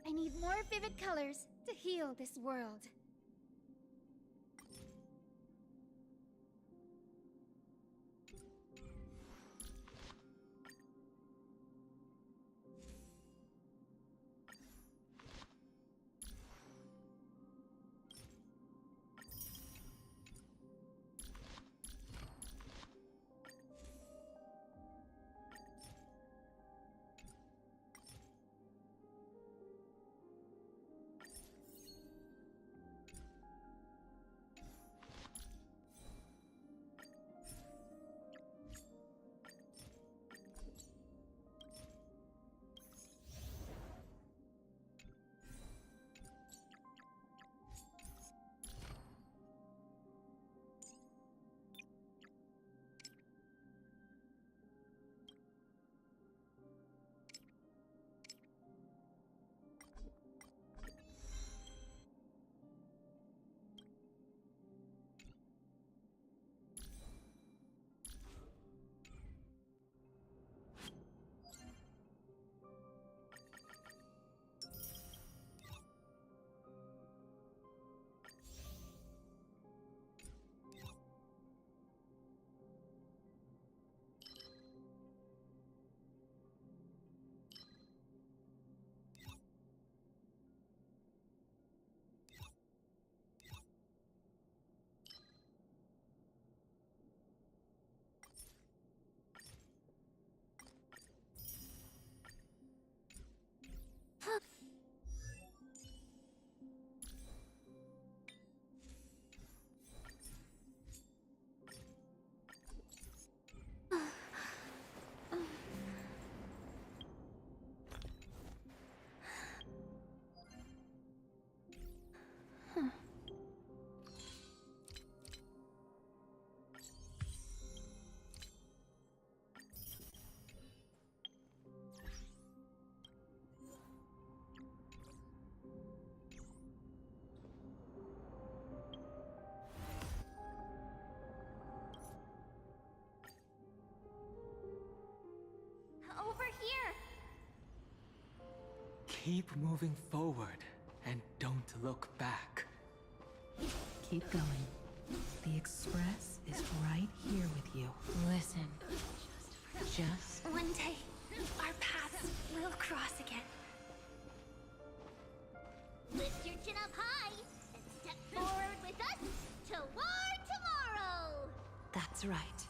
I need more vivid colors to heal this world. Over here! Keep moving forward and don't look back. Keep going. The Express is right here with you. Listen. Just... One day, our paths will cross again. Lift your chin up high and step forward with us toward tomorrow! That's right.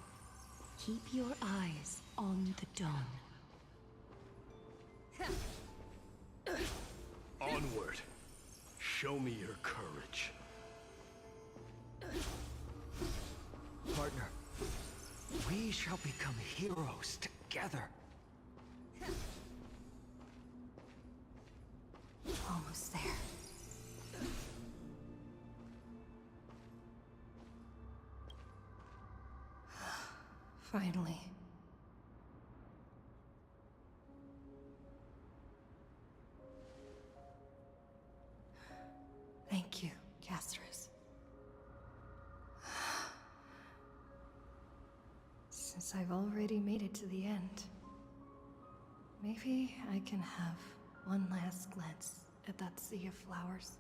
Keep your eyes on the dawn. Onward. Show me your courage. Partner, we shall become heroes together. Almost there. Finally. Thank you, Casterus. Since I've already made it to the end, maybe I can have one last glance at that sea of flowers.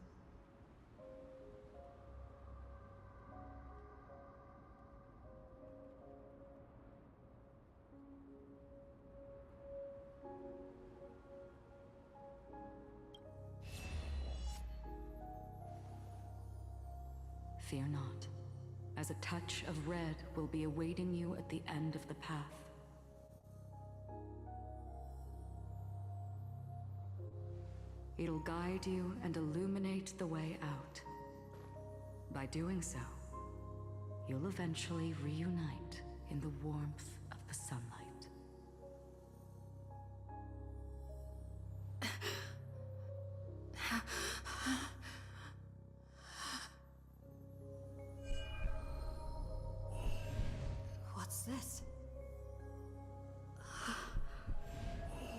Fear not, as a touch of red will be awaiting you at the end of the path. It'll guide you and illuminate the way out. By doing so, you'll eventually reunite in the warmth of the sunlight. What's this?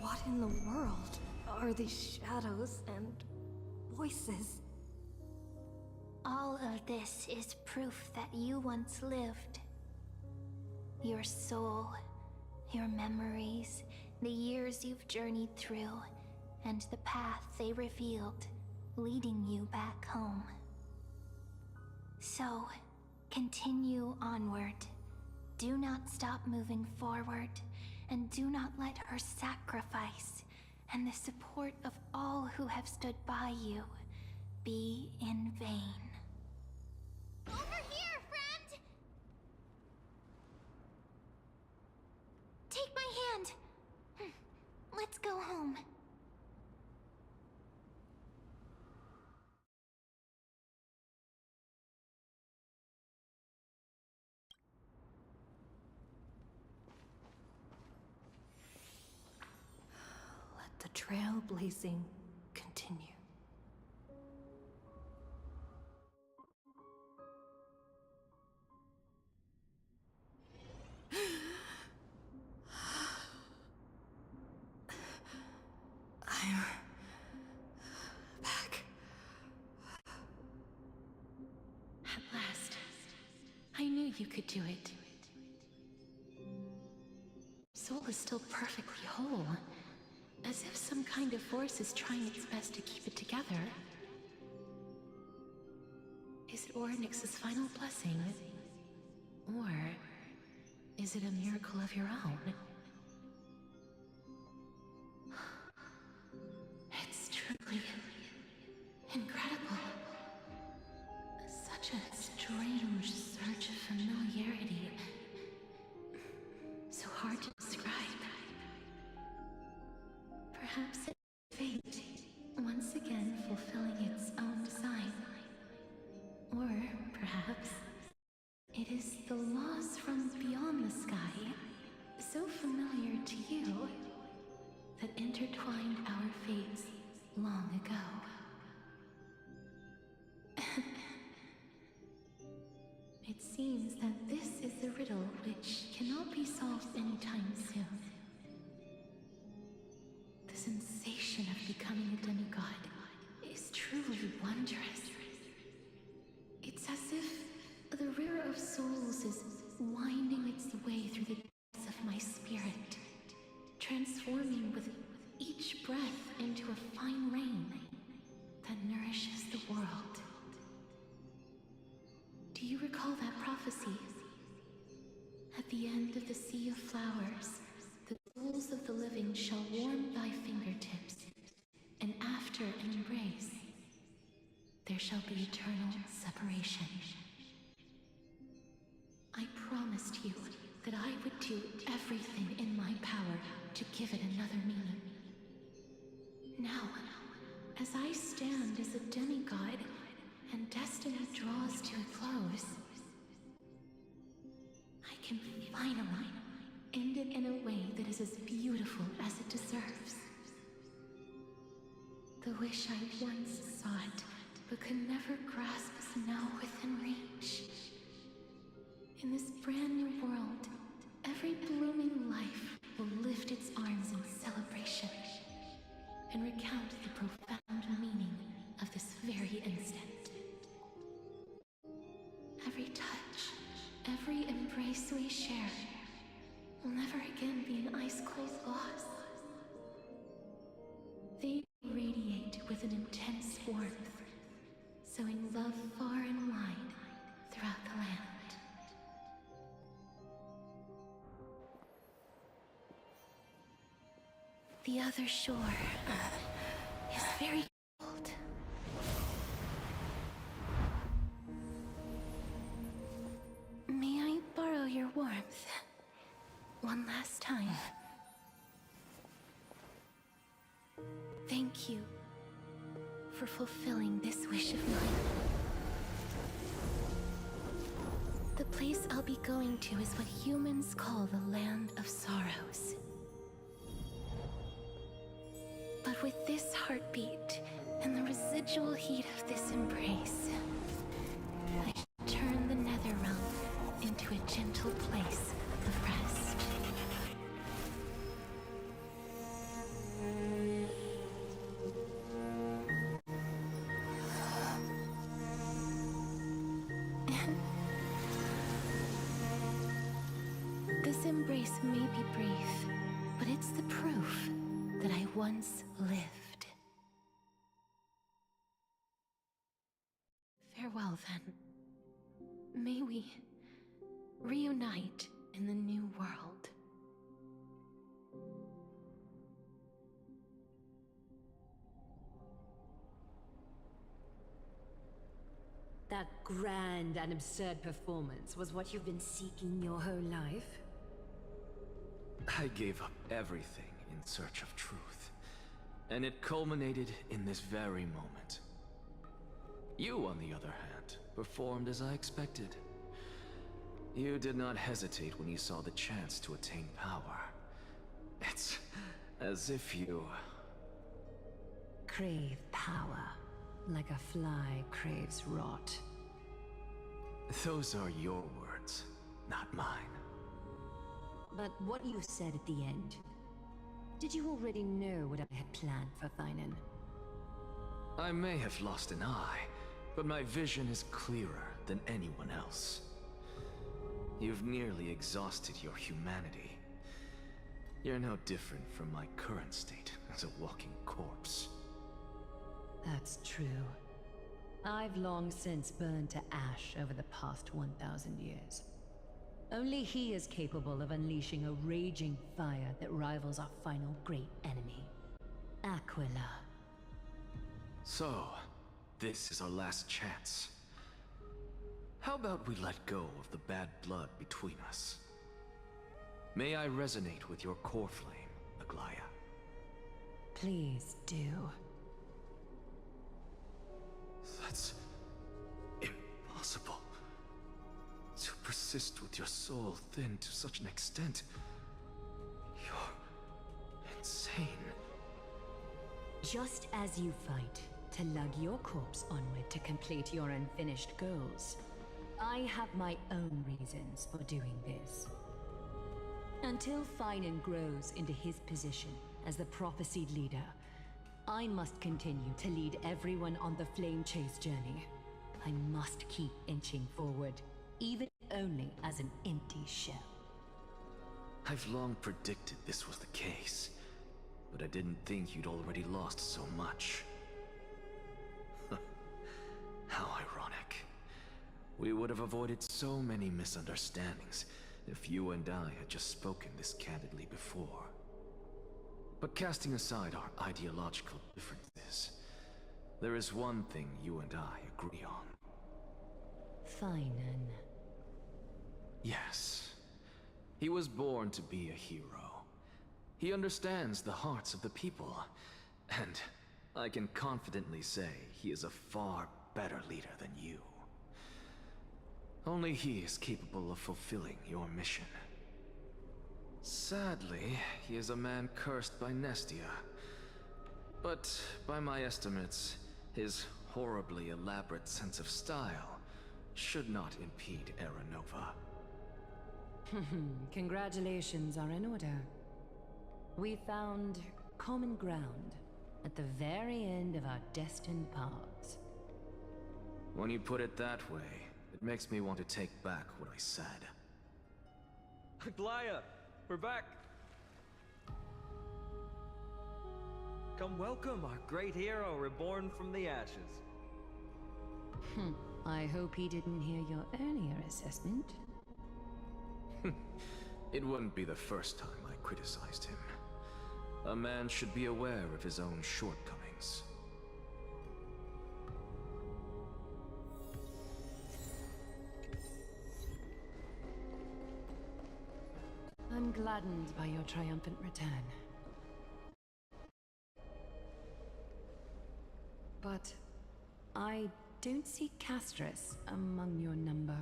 What in the world are these shadows and voices? All of this is proof that you once lived. Your soul, your memories, the years you've journeyed through, and the path they revealed, leading you back home. So, continue onward. Do not stop moving forward, and do not let her sacrifice and the support of all who have stood by you be in vain. Over here, friend! Take my hand! Let's go home. Let the trailblazing continue. I'm back. At last. I knew you could do it. Soul is still perfectly whole. As if some kind of force is trying its best to keep it together. Is it Orynyx's final blessing? Or is it a miracle of your own? It's truly incredible. Such a strange surge of familiarity. So hard to describe. Perhaps it's fate, once again fulfilling its own design. Or perhaps it is the laws from beyond the sky, so familiar to you, that intertwined our fates long ago. It seems that this is the riddle which cannot be solved anytime soon. The sensation of becoming a demigod is truly wondrous. It's as if the river of souls is winding its way through the depths of my spirit, transforming with each breath into a fine rain that nourishes the world. Do you recall that prophecy? At the end of the sea of flowers, the souls of the living shall warm thy fingertips, and after an embrace, there shall be eternal separation. I promised you that I would do everything in my power to give it another meaning. Now, as I stand as a demigod and destiny draws to a close, I can finally end it in a way that is as beautiful as it deserves. The wish I once sought, but could never grasp, is now within reach. In this brand new world, every blooming life will lift its arms in celebration and recount the profound meaning of this very instant. Every touch, every embrace we share will never again be an ice-cold loss. They radiate with an intense warmth, sowing love far and wide throughout the land. The other shore is very cold. May I borrow your warmth one last time? Thank you for fulfilling this wish of mine. The place I'll be going to is what humans call the Land of Sorrows. But with this heartbeat and the residual heat of this embrace, I shall turn the nether realm into a gentle place of rest. This embrace may be brief, but it's the proof that I once lived. Well then, may we reunite in the new world. That grand and absurd performance was what you've been seeking your whole life? I gave up everything in search of truth, and it culminated in this very moment. You, on the other hand, performed as I expected. You did not hesitate when you saw the chance to attain power. It's as if you... Crave power, like a fly craves rot. Those are your words, not mine. But what you said at the end, did you already know what I had planned for Thainan? I may have lost an eye, but my vision is clearer than anyone else. You've nearly exhausted your humanity. You're no different from my current state as a walking corpse. That's true. I've long since burned to ash over the past 1,000 years. Only he is capable of unleashing a raging fire that rivals our final great enemy, Aquila. So, this is our last chance. How about we let go of the bad blood between us? May I resonate with your core flame, Aglaya? Please do. That's impossible. To persist with your soul thinned to such an extent. You're insane. Just as you fight to lug your corpse onward to complete your unfinished goals, I have my own reasons for doing this. Until Thainan grows into his position as the prophesied leader, I must continue to lead everyone on the flame chase journey. I must keep inching forward, even only as an empty shell. I've long predicted this was the case, but I didn't think you'd already lost so much. How ironic. We would have avoided so many misunderstandings if you and I had just spoken this candidly before. But casting aside our ideological differences, there is one thing you and I agree on. Thainan. Yes. He was born to be a hero. He understands the hearts of the people, and I can confidently say he is a far better leader than you. Only he is capable of fulfilling your mission. Sadly, he is a man cursed by Nestia. But by my estimates, his horribly elaborate sense of style should not impede Aranova. Congratulations are in order. We found common ground at the very end of our destined paths. When you put it that way, it makes me want to take back what I said. Aglaya, we're back! Come welcome our great hero reborn from the ashes. I hope he didn't hear your earlier assessment. It wouldn't be the first time I criticized him. A man should be aware of his own shortcomings. I'm gladdened by your triumphant return. But I don't see Castris among your number.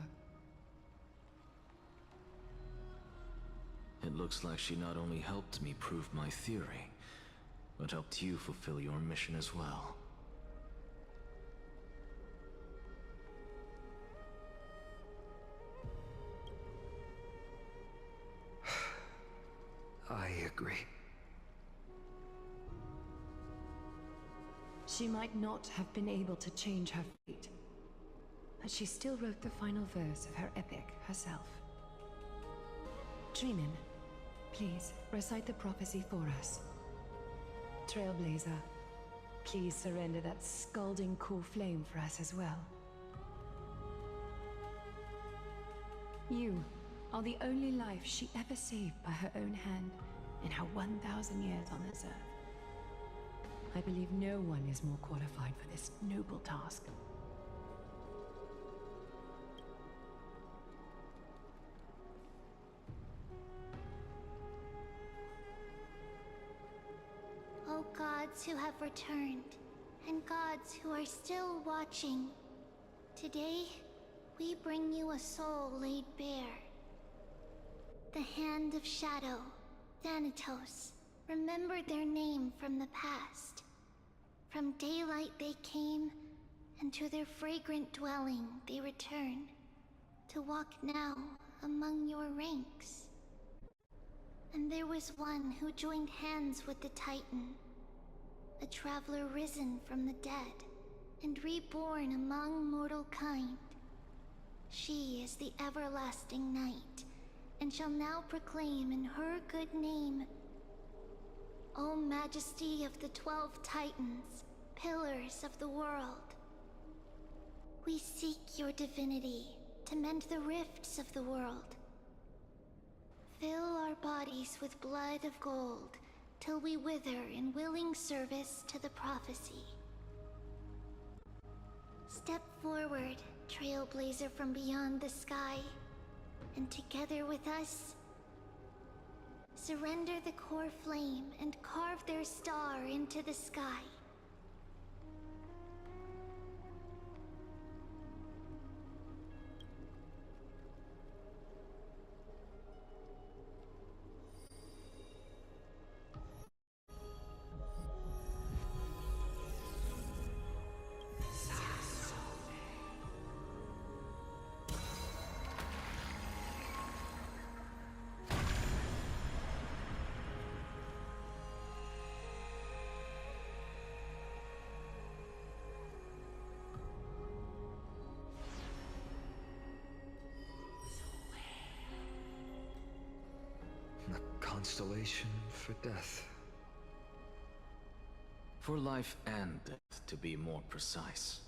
It looks like she not only helped me prove my theory, but helped you fulfill your mission as well. I agree. She might not have been able to change her fate, but she still wrote the final verse of her epic herself. Dreamin, please recite the prophecy for us. Trailblazer, please surrender that scalding core flame for us as well. You are the only life she ever saved by her own hand in her 1,000 years on this earth. I believe no one is more qualified for this noble task. O gods who have returned, and gods who are still watching, today we bring you a soul laid bare. The Hand of Shadow, Thanatos, remembered their name from the past. From daylight they came, and to their fragrant dwelling they return, to walk now among your ranks. And there was one who joined hands with the Titan, a traveler risen from the dead, and reborn among mortal kind. She is the everlasting night, and shall now proclaim in her good name, O Majesty of the 12 Titans, pillars of the world. We seek your divinity to mend the rifts of the world. Fill our bodies with blood of gold, till we wither in willing service to the prophecy. Step forward, trailblazer from beyond the sky, and together with us, surrender the core flame and carve their star into the sky. Constellation for death. For life and death, to be more precise.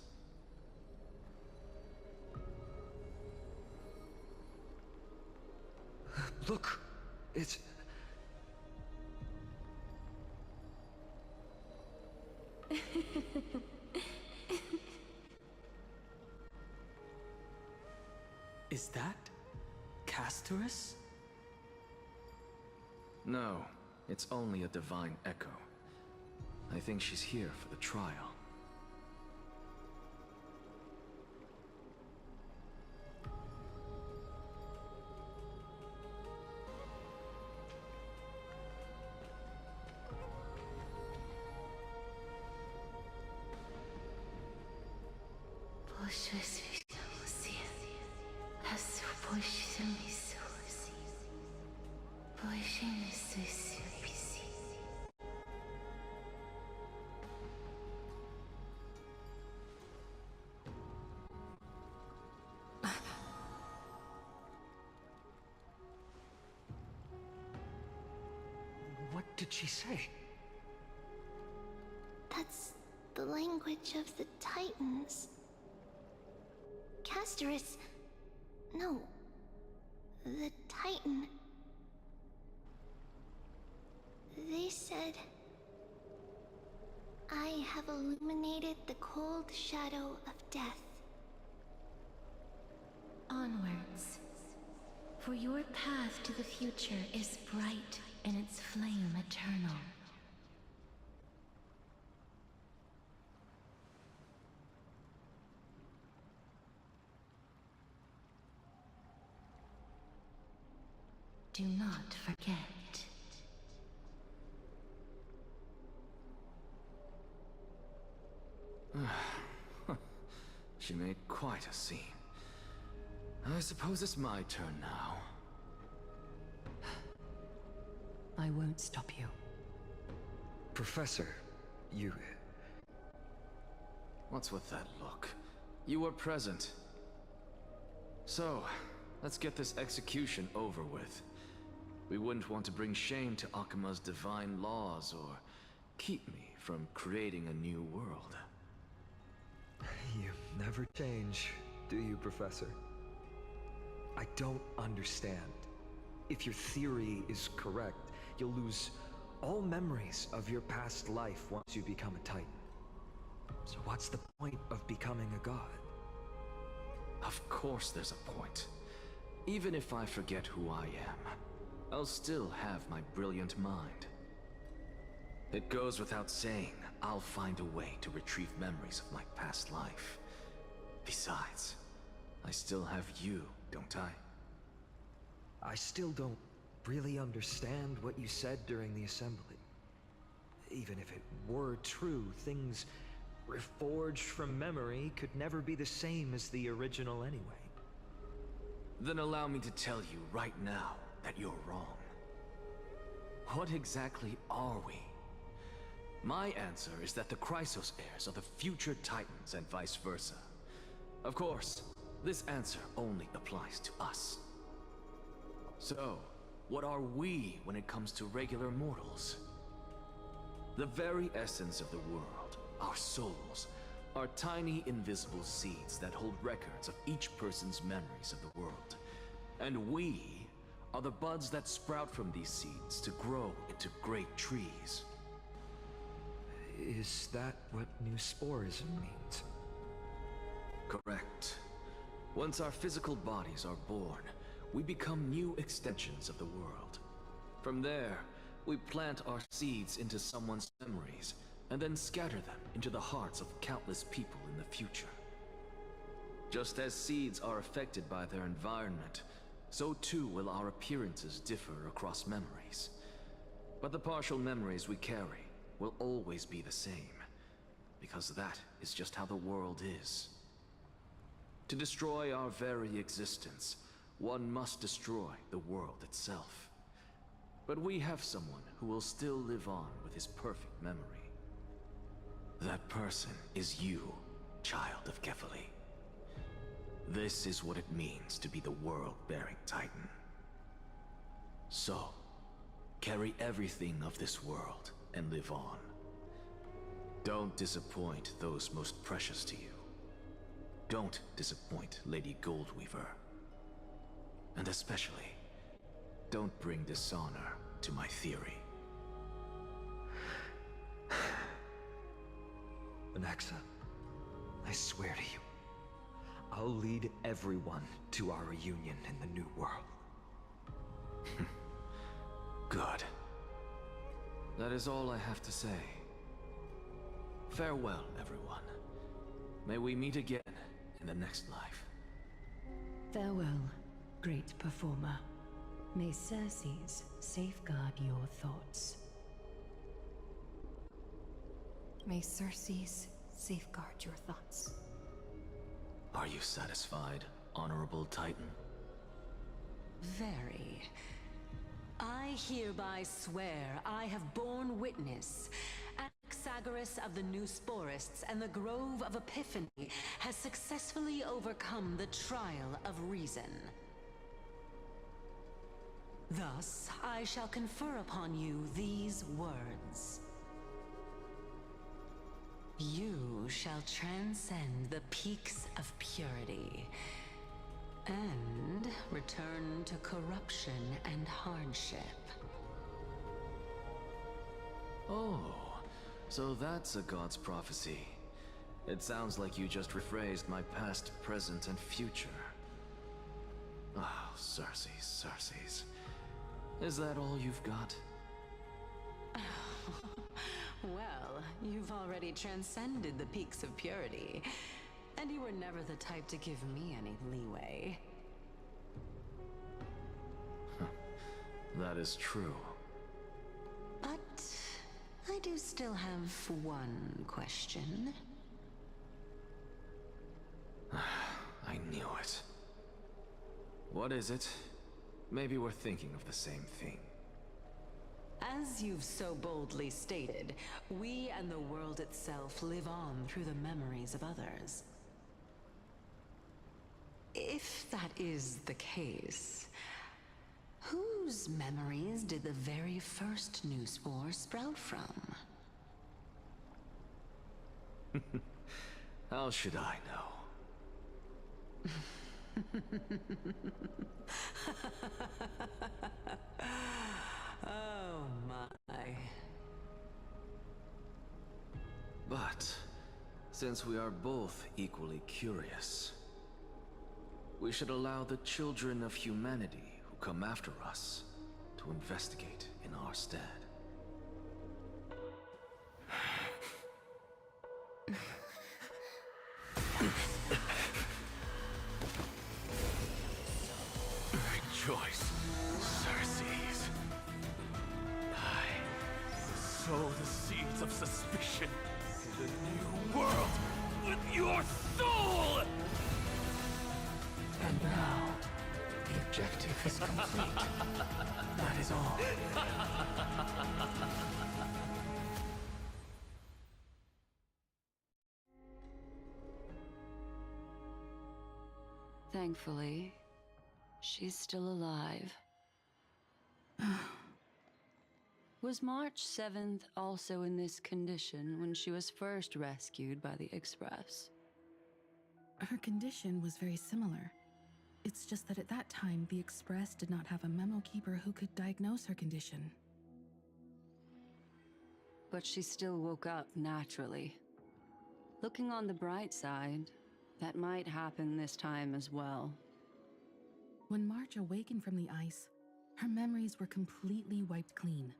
Look! It's... Is that Castorus? No, it's only a divine echo. I think she's here for the trial. What did she say? That's the language of the Titans. Castorus... No. The Titan... They said... I have illuminated the cold shadow of death. Onwards. For your path to the future is bright and its flame eternal. Do not forget. She made quite a scene. I suppose it's my turn now. I won't stop you. Professor, you... What's with that look? You were present. So, let's get this execution over with. We wouldn't want to bring shame to Akima's divine laws or keep me from creating a new world. You never change, do you, Professor? I don't understand. If your theory is correct, you'll lose all memories of your past life once you become a Titan. So what's the point of becoming a god? Of course there's a point. Even if I forget who I am, I'll still have my brilliant mind. It goes without saying, I'll find a way to retrieve memories of my past life. Besides, I still have you, don't I? I still don't really understand what you said during the assembly. Even if it were true, things reforged from memory could never be the same as the original anyway. Then allow me to tell you right now that you're wrong. What exactly are we? My answer is that the Chrysos heirs are the future Titans and vice versa. Of course, this answer only applies to us. So, what are we when it comes to regular mortals? The very essence of the world, our souls, are tiny invisible seeds that hold records of each person's memories of the world. And we are the buds that sprout from these seeds to grow into great trees. Is that what new sporism means? Correct. Once our physical bodies are born, we become new extensions of the world. From there, we plant our seeds into someone's memories, and then scatter them into the hearts of countless people in the future. Just as seeds are affected by their environment, so too will our appearances differ across memories. But the partial memories we carry will always be the same, because that is just how the world is. To destroy our very existence, one must destroy the world itself. But we have someone who will still live on with his perfect memory. That person is you, child of Kefali. This is what it means to be the world-bearing Titan. So, carry everything of this world and live on. Don't disappoint those most precious to you. Don't disappoint Lady Goldweaver. And especially, don't bring dishonor to my theory. Anaxa, I swear to you, I'll lead everyone to our reunion in the new world. Good. That is all I have to say. Farewell, everyone. May we meet again in the next life. Farewell, great performer. May Circes safeguard your thoughts. May Circes safeguard your thoughts. Are you satisfied, Honorable Titan? Very. I hereby swear I have borne witness. Anaxagoras of the New Sporists and the Grove of Epiphany has successfully overcome the trial of reason. Thus, I shall confer upon you these words. You shall transcend the peaks of purity and return to corruption and hardship. Oh, so that's a god's prophecy. It sounds like you just rephrased my past, present, and future. Oh, Circes. Is that all you've got? Well, you've already transcended the peaks of purity, and you were never the type to give me any leeway. That is true. But I do still have one question. I knew it. What is it? Maybe we're thinking of the same thing. As you've so boldly stated, we and the world itself live on through the memories of others. If that is the case, whose memories did the very first new spore sprout from? How should I know? Oh my. But, since we are both equally curious, we should allow the children of humanity who come after us to investigate in our stead. Rejoice, Circes. Sow the seeds of suspicion in the new world with your soul! And now, the objective is complete. That is all. Thankfully, she's still alive. Was March 7th also in this condition when she was first rescued by the Express? Her condition was very similar. It's just that at that time, the Express did not have a memo keeper who could diagnose her condition. But she still woke up naturally. Looking on the bright side, that might happen this time as well. When March awakened from the ice, her memories were completely wiped clean.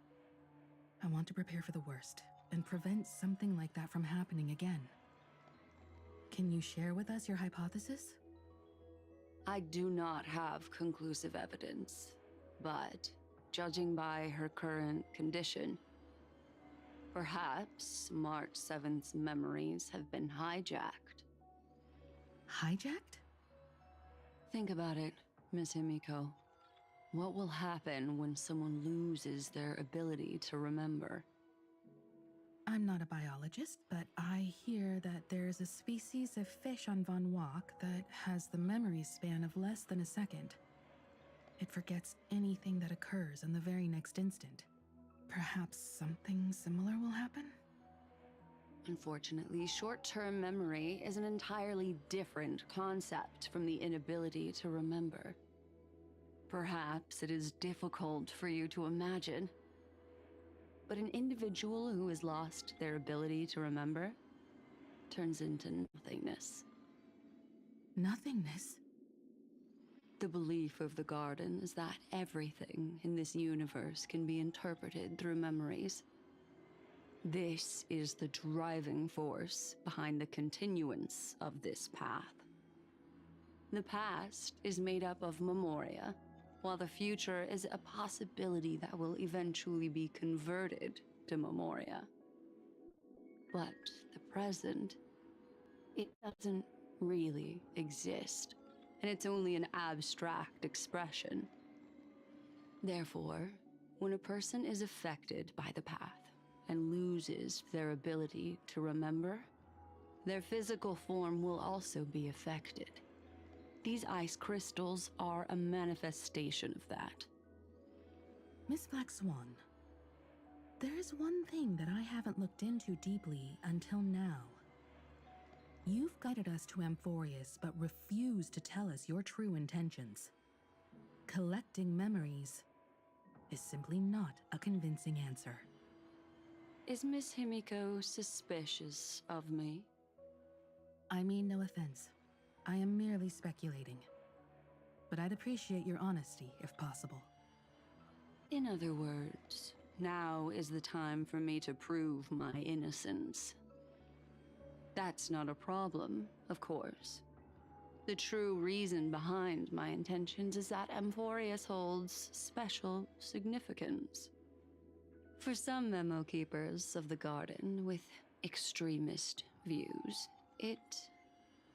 I want to prepare for the worst and prevent something like that from happening again. Can you share with us your hypothesis? I do not have conclusive evidence, but judging by her current condition, perhaps March 7th's memories have been hijacked. Hijacked? Think about it, Miss Himiko. What will happen when someone loses their ability to remember? I'm not a biologist, but I hear that there's a species of fish on Von Walk that has the memory span of less than a second. It forgets anything that occurs in the very next instant. Perhaps something similar will happen? Unfortunately, short-term memory is an entirely different concept from the inability to remember. Perhaps it is difficult for you to imagine, but an individual who has lost their ability to remember turns into nothingness. Nothingness? The belief of the Garden is that everything in this universe can be interpreted through memories. This is the driving force behind the continuance of this path. The past is made up of memoria, while the future is a possibility that will eventually be converted to memoria. But the present, it doesn't really exist, and it's only an abstract expression. Therefore, when a person is affected by the path and loses their ability to remember, their physical form will also be affected. These ice crystals are a manifestation of that. Miss Black Swan, there is one thing that I haven't looked into deeply until now. You've guided us to Amphorius, but refused to tell us your true intentions. Collecting memories is simply not a convincing answer. Is Miss Himiko suspicious of me? I mean no offense. I am merely speculating. But I'd appreciate your honesty, if possible. In other words, now is the time for me to prove my innocence. That's not a problem, of course. The true reason behind my intentions is that Amphorius holds special significance. For some memo keepers of the Garden with extremist views, it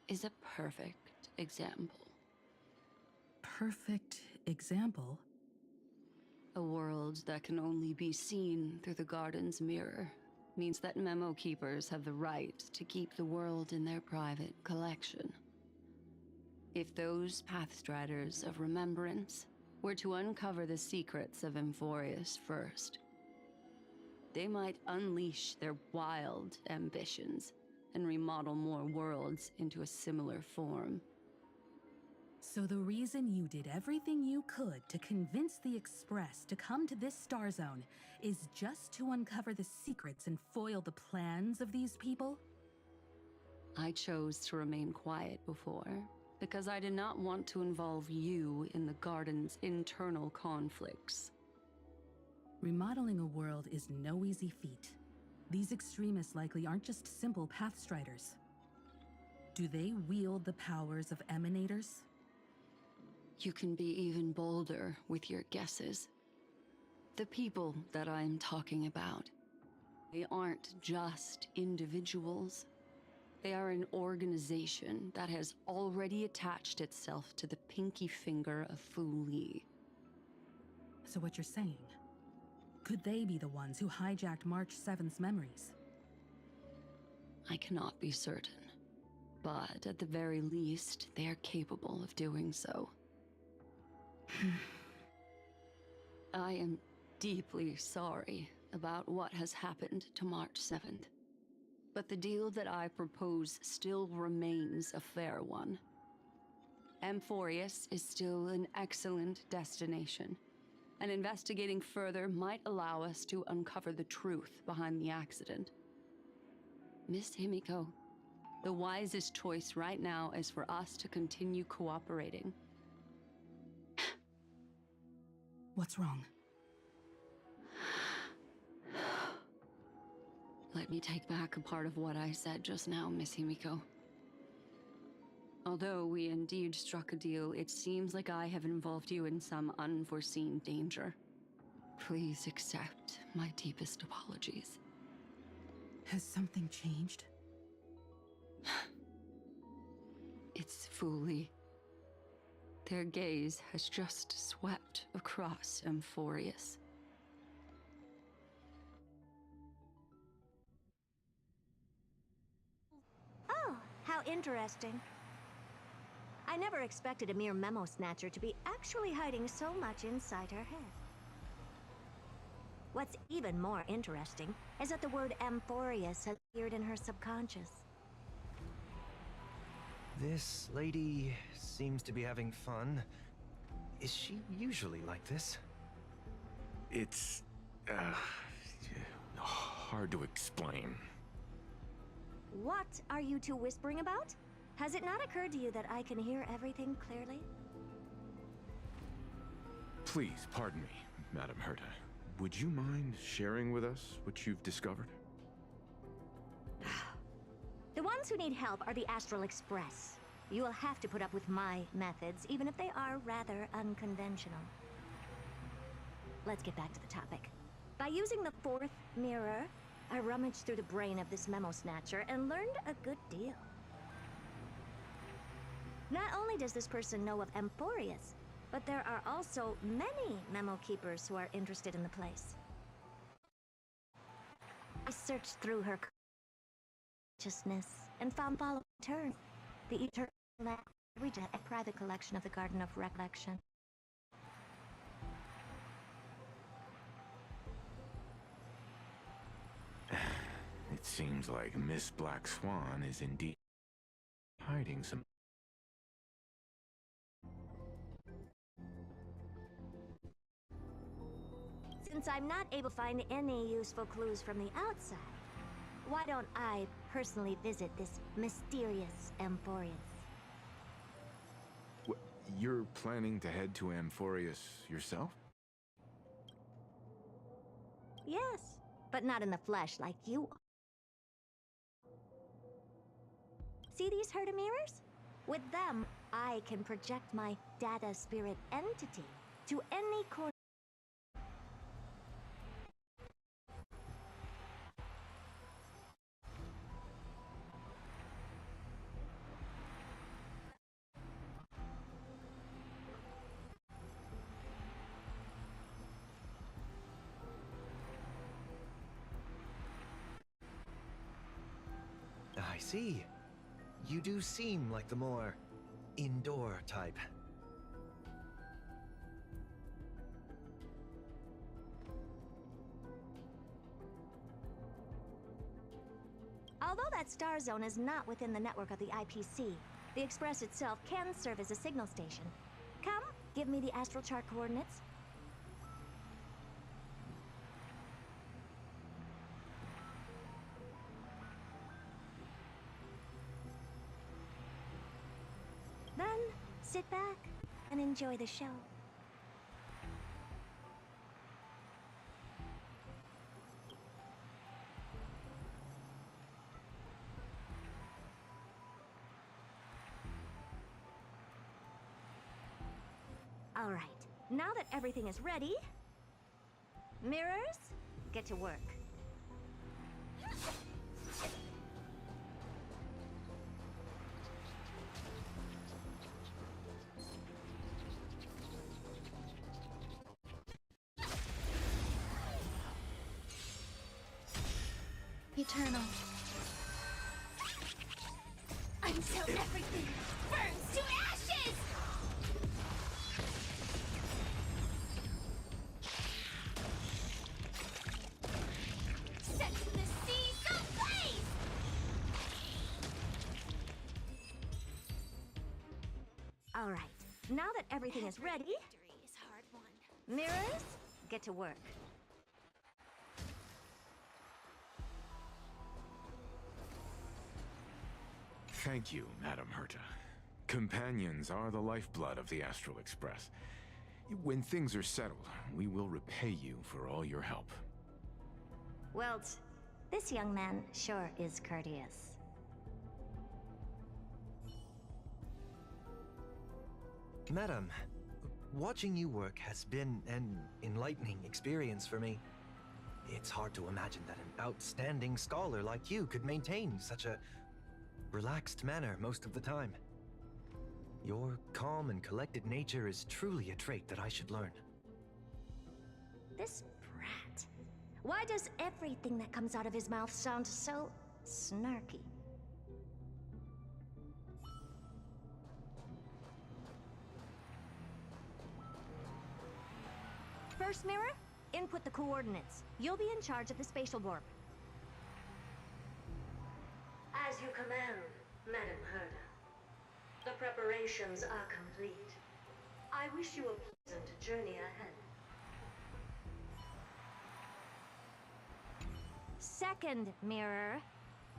is a perfect example. Perfect example? A world that can only be seen through the Garden's mirror means that memo keepers have the right to keep the world in their private collection. If those Pathstriders of Remembrance were to uncover the secrets of Amphorius first, they might unleash their wild ambitions and remodel more worlds into a similar form. So the reason you did everything you could to convince the Express to come to this star zone is just to uncover the secrets and foil the plans of these people? I chose to remain quiet before, because I did not want to involve you in the Garden's internal conflicts. Remodeling a world is no easy feat. These extremists likely aren't just simple pathstriders. Do they wield the powers of emanators? You can be even bolder with your guesses. The people that I'm talking about, they aren't just individuals. They are an organization that has already attached itself to the pinky finger of Fu Li. So what you're saying, could they be the ones who hijacked March 7th's memories? I cannot be certain, but at the very least, they are capable of doing so. I am deeply sorry about what has happened to March 7th. But the deal that I propose still remains a fair one. Amphorius is still an excellent destination, and investigating further might allow us to uncover the truth behind the accident. Miss Himiko, the wisest choice right now is for us to continue cooperating. What's wrong? Let me take back a part of what I said just now, Miss Himiko. Although we indeed struck a deal, it seems like I have involved you in some unforeseen danger. Please accept my deepest apologies. Has something changed? It's Fu Li. Their gaze has just swept across Amphorius. Oh, how interesting. I never expected a mere memo snatcher to be actually hiding so much inside her head. What's even more interesting is that the word Amphorius has appeared in her subconscious. This lady seems to be having fun. Is she usually like this? It's hard to explain. What are you two whispering about? Has it not occurred to you that I can hear everything clearly? Please, pardon me, Madam Herta. Would you mind sharing with us what you've discovered? The ones who need help are the Astral Express. You will have to put up with my methods, even if they are rather unconventional. Let's get back to the topic. By using the fourth mirror, I rummaged through the brain of this memo snatcher and learned a good deal. Not only does this person know of Amphorius, but there are also many memo keepers who are interested in the place. I searched through her consciousness and found following turn the eternal language, a private collection of the Garden of Recollection. It seems like Miss Black Swan is indeed hiding some. Since I'm not able to find any useful clues from the outside, why don't I personally visit this mysterious Amphorius? You're planning to head to Amphorius yourself? Yes, but not in the flesh like you are. See these Herta mirrors? With them, I can project my data spirit entity to any corner. I see. You do seem like the more indoor type. Although that star zone is not within the network of the IPC, The Express itself can serve as a signal station. Come, give me the astral chart coordinates. Then, sit back and enjoy the show. All right, now that everything is ready, mirrors, get to work. Eternal. Until everything burns to ashes! Set the seas ablaze! All right, now that everything is ready, Victory is hard won. mirrors, get to work. Thank you, Madam Herta. Companions are the lifeblood of the Astral Express. When things are settled, we will repay you for all your help. Well, this young man sure is courteous. Madam, watching you work has been an enlightening experience for me. It's hard to imagine that an outstanding scholar like you could maintain such a relaxed manner most of the time. Your calm and collected nature is truly a trait that I should learn. This brat. Why does everything that comes out of his mouth sound so snarky? First mirror, input the coordinates. You'll be in charge of the spatial warp. As you command, Madam Herta. The preparations are complete. I wish you a pleasant journey ahead. Second mirror,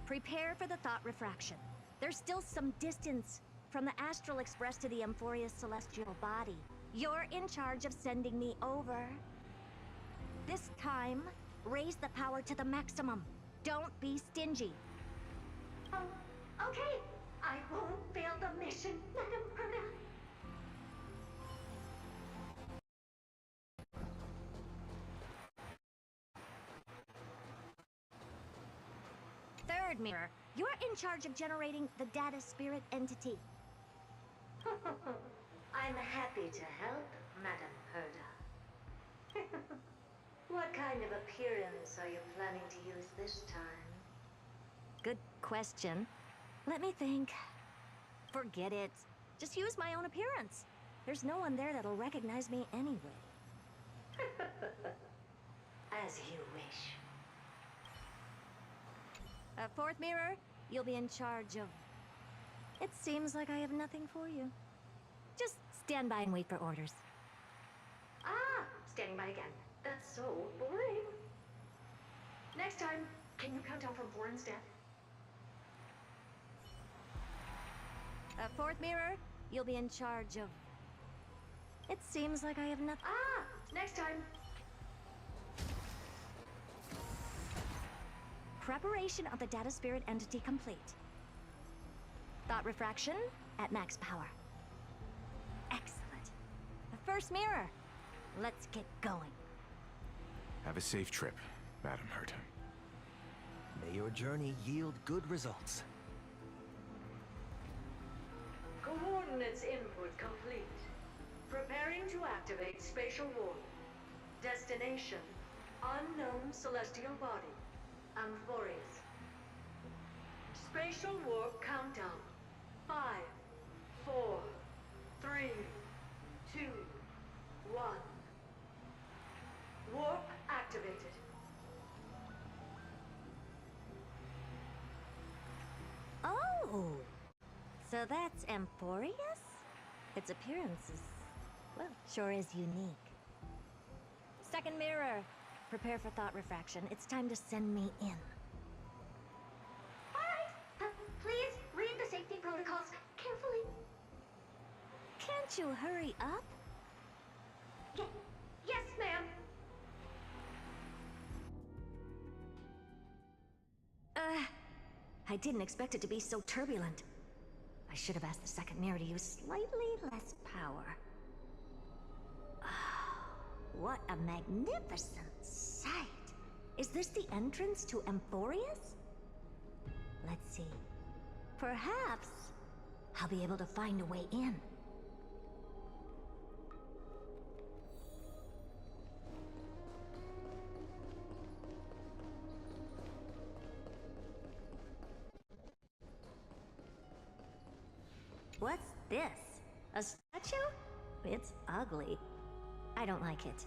prepare for the thought refraction. There's still some distance from the Astral Express to the Amphoria's celestial body. You're in charge of sending me over. This time, raise the power to the maximum. Don't be stingy. Oh, okay. I won't fail the mission, Madam Herta. Third mirror, you're in charge of generating the data spirit entity. I'm happy to help, Madam Herta. What kind of appearance are you planning to use this time? Good question. Let me think. Forget it. Just use my own appearance. There's no one there that'll recognize me anyway. As you wish. Fourth mirror, you'll be in charge of... It seems like I have nothing for you. Just stand by and wait for orders. Ah, standing by again. That's so boring. Next time, can you count down from 4 instead? Fourth mirror, you'll be in charge of... It seems like I have nothing... Ah, next time. Preparation of the data spirit entity complete. Thought refraction at max power. Excellent. The first mirror. Let's get going. Have a safe trip, Madam Herta. May your journey yield good results. Coordinates input complete. Preparing to activate spatial warp. Destination, unknown celestial body, Amphorius. Spatial warp countdown. 5, 4, 3, 2, 1. Warp activated. Oh! So that's Amphorius? Its appearance is, well, sure is unique. Second mirror, prepare for thought refraction. It's time to send me in. Alright, please read the safety protocols carefully. Can't you hurry up? Yes, ma'am. I didn't expect it to be so turbulent. I should have asked the second mirror to use slightly less power. What a magnificent sight! Is this the entrance to Amphorius? Let's see. Perhaps I'll be able to find a way in. What's this? A statue? It's ugly. I don't like it.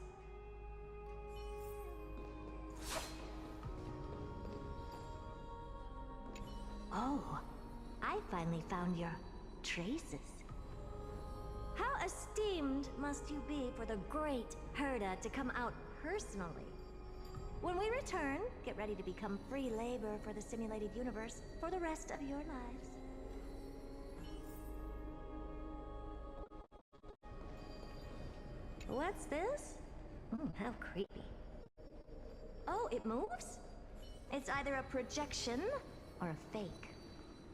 Oh, I finally found your traces. How esteemed must you be for the great Herda to come out personally? When we return, get ready to become free labor for the simulated universe for the rest of your lives. What's this? How creepy. Oh, it moves? It's either a projection or a fake.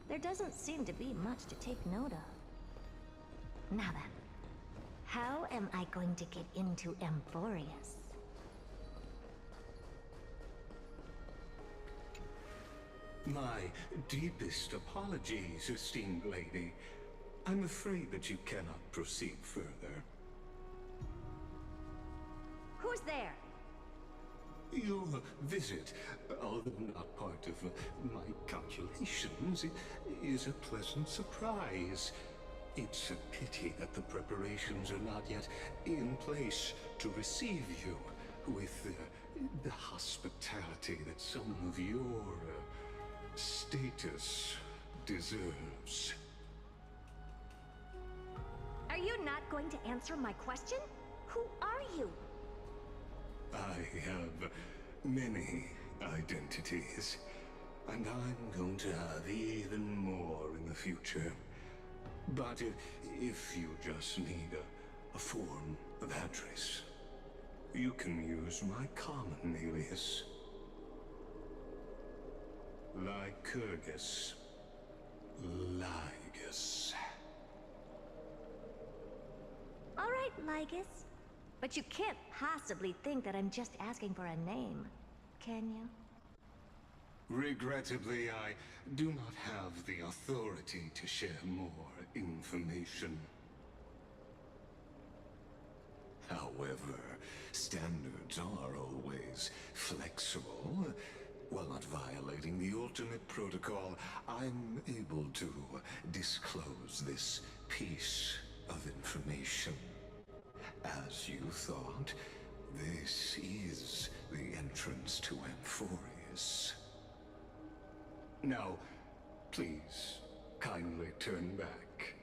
There doesn't seem to be much to take note of. Now then, how am I going to get into Amphorius? My deepest apologies, esteemed lady. I'm afraid that you cannot proceed further. Who's there? Your visit, although not part of my calculations, is a pleasant surprise. It's a pity that the preparations are not yet in place to receive you with the hospitality that someone of your status deserves. Are you not going to answer my question? Who are you? I have many identities, and I'm going to have even more in the future. But if you just need a form of address, you can use my common alias. Lycurgus. Lygus. All right, Lygus. But you can't possibly think that I'm just asking for a name, can you? Regrettably, I do not have the authority to share more information. However, standards are always flexible. While not violating the ultimate protocol, I'm able to disclose this piece of information. As you thought, this is the entrance to Amphorius. Now, please, kindly turn back.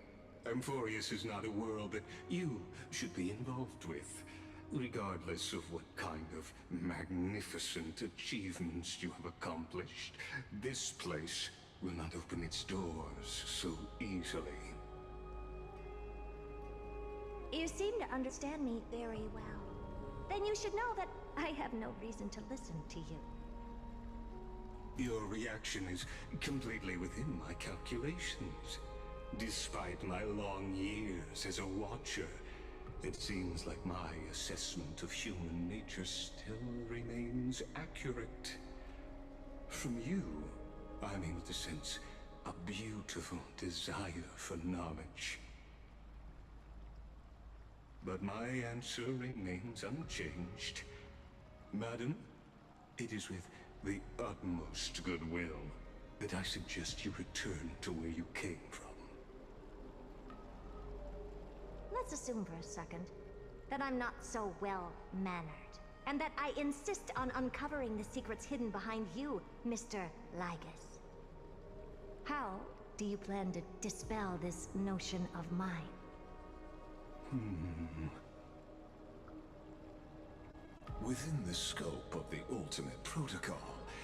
Amphorius is not a world that you should be involved with, regardless of what kind of magnificent achievements you have accomplished. This place will not open its doors so easily. You seem to understand me very well. Then you should know that I have no reason to listen to you. Your reaction is completely within my calculations. Despite my long years as a watcher, it seems like my assessment of human nature still remains accurate. From you, I'm able to sense a beautiful desire for knowledge. But my answer remains unchanged. Madam, it is with the utmost goodwill that I suggest you return to where you came from. Let's assume for a second that I'm not so well-mannered, and that I insist on uncovering the secrets hidden behind you, Mr. Lygus. How do you plan to dispel this notion of mine? Within the scope of the Ultimate Protocol,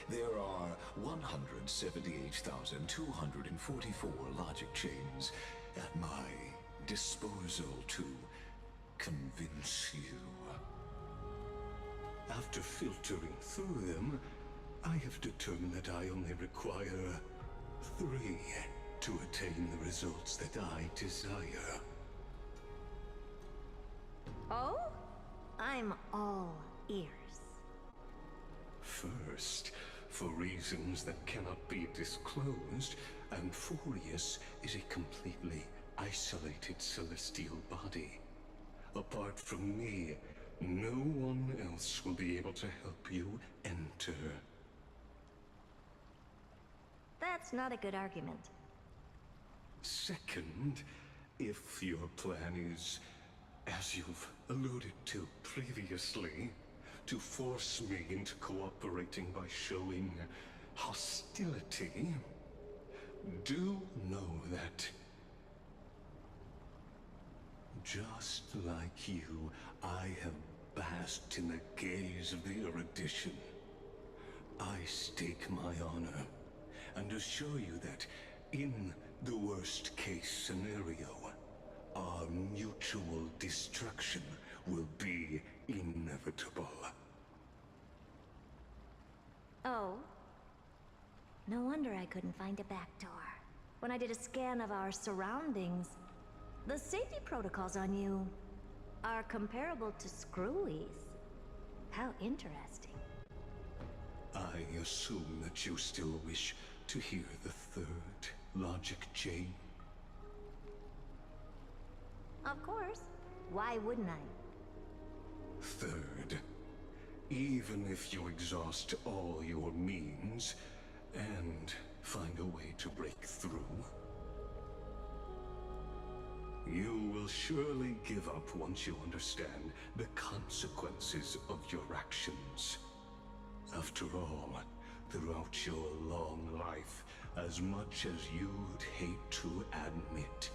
there are 178,244 logic chains at my disposal to convince you. After filtering through them, I have determined that I only require 3 to attain the results that I desire. Oh? I'm all ears. First, for reasons that cannot be disclosed, Amphorius is a completely isolated celestial body. Apart from me, no one else will be able to help you enter. That's not a good argument. Second, if your plan is, as you've alluded to previously, to force me into cooperating by showing hostility, do know that, just like you, I have basked in the gaze of the erudition. I stake my honor and assure you that in the worst case scenario, our mutual destruction will be inevitable. Oh? No wonder I couldn't find a back door. When I did a scan of our surroundings, the safety protocols on you are comparable to Screwy's. How interesting. I assume that you still wish to hear the third logic chain. Of course. Why wouldn't I? Third, even if you exhaust all your means and find a way to break through, you will surely give up once you understand the consequences of your actions. After all, throughout your long life, as much as you'd hate to admit,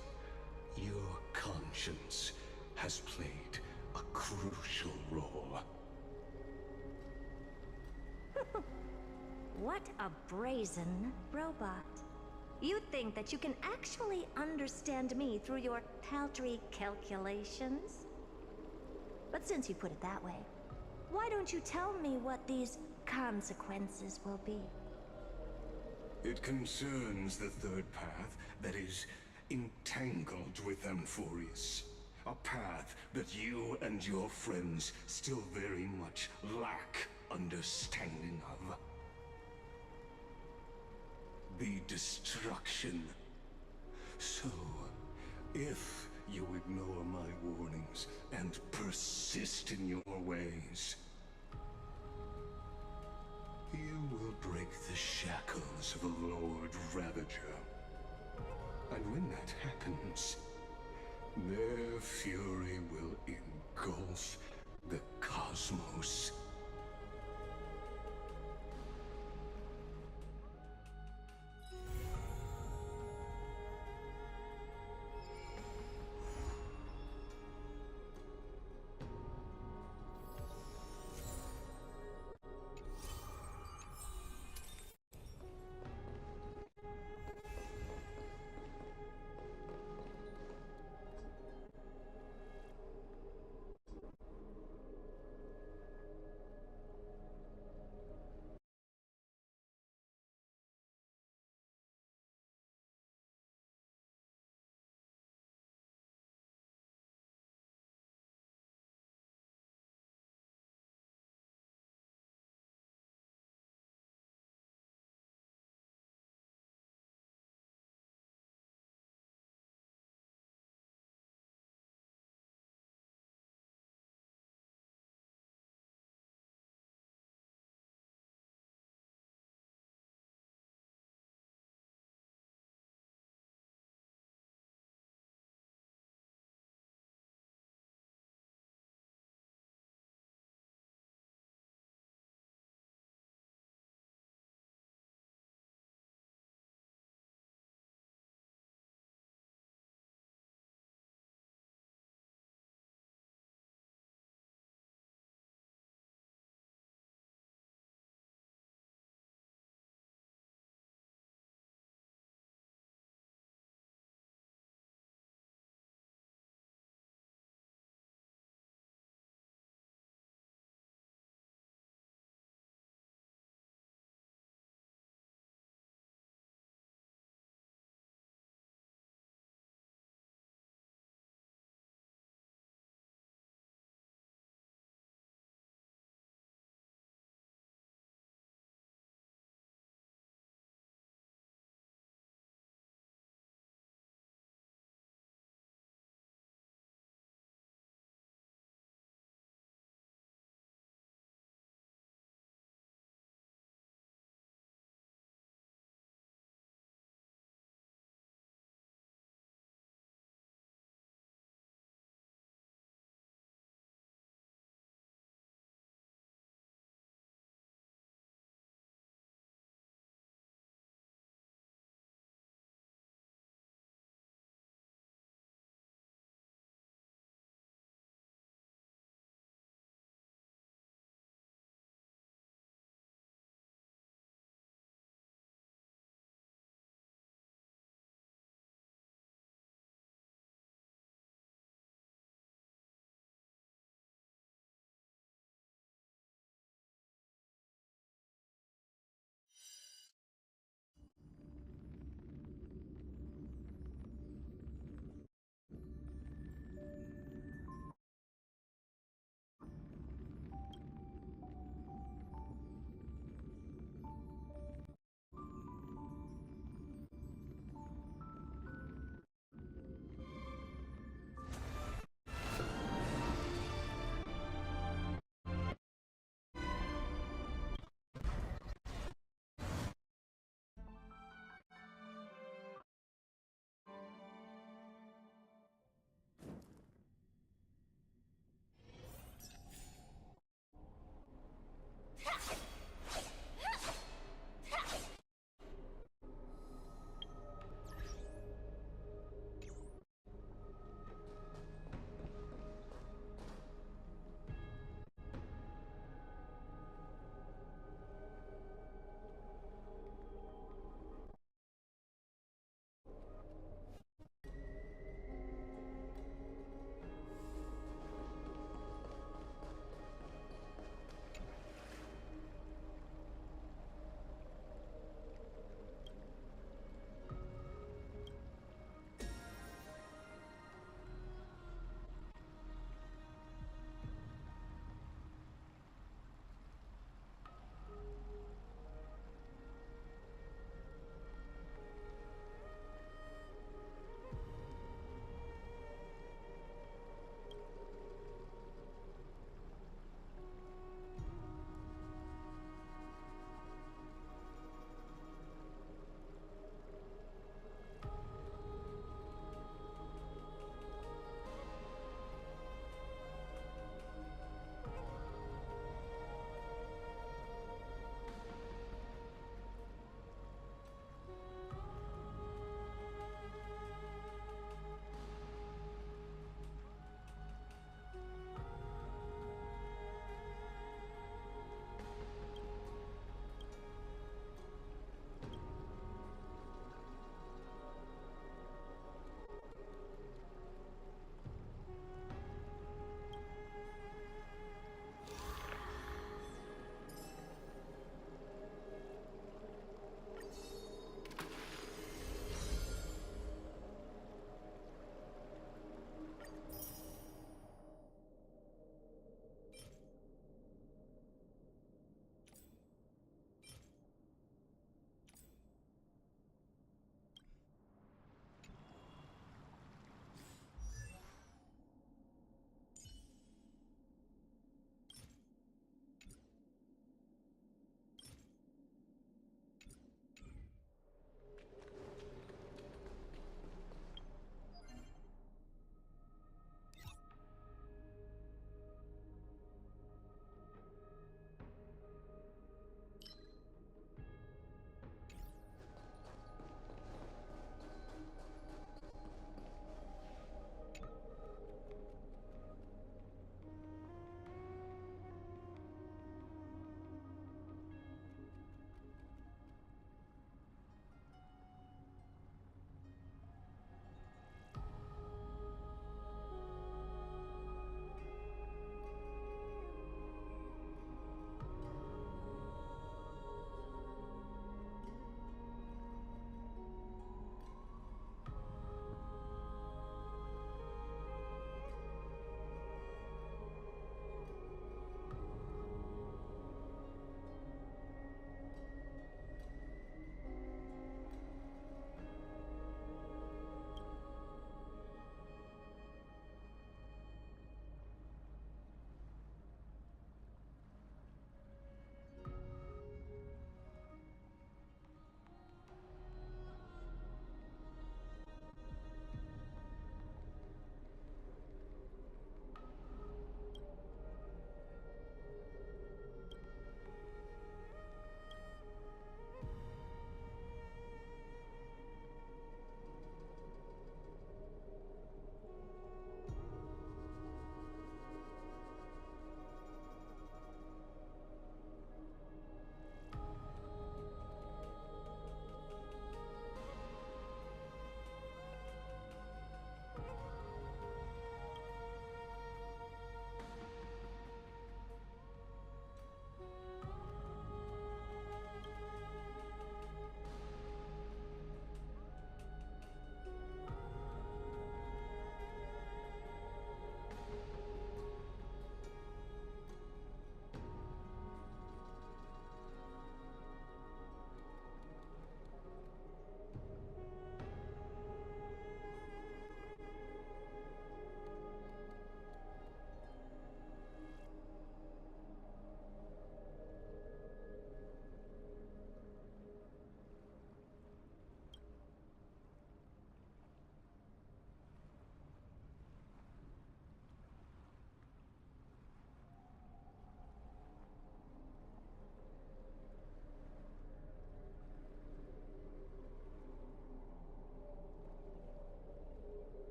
your conscience has played a crucial role. What a brazen robot. You think that you can actually understand me through your paltry calculations? But since you put it that way, why don't you tell me what these consequences will be? It concerns the third path that is entangled with Amphorius. A path that you and your friends still very much lack understanding of. The destruction. So, if you ignore my warnings and persist in your ways, you will break the shackles of a Lord Ravager. And when that happens, their fury will engulf the cosmos.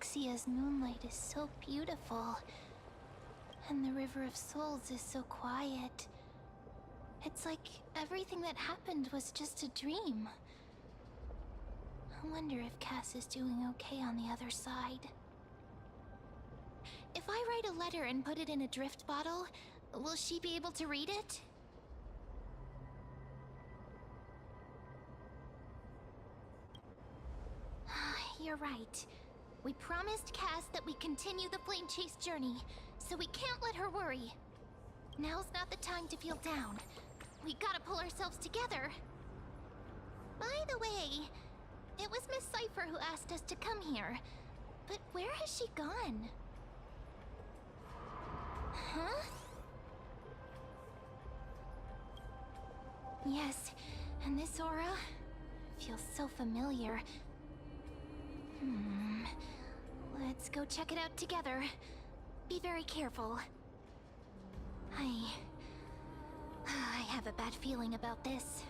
Axia's moonlight is so beautiful. And the River of Souls is so quiet. It's like everything that happened was just a dream. I wonder if Cass is doing okay on the other side. If I write a letter and put it in a drift bottle, will she be able to read it? You're right. We promised Cass that we continue the flame chase journey, so we can't let her worry. Now's not the time to feel down. We gotta pull ourselves together. By the way, it was Miss Cypher who asked us to come here. But where has she gone? Huh? Yes, and this aura feels so familiar. Let's go check it out together. Be very careful. I have a bad feeling about this.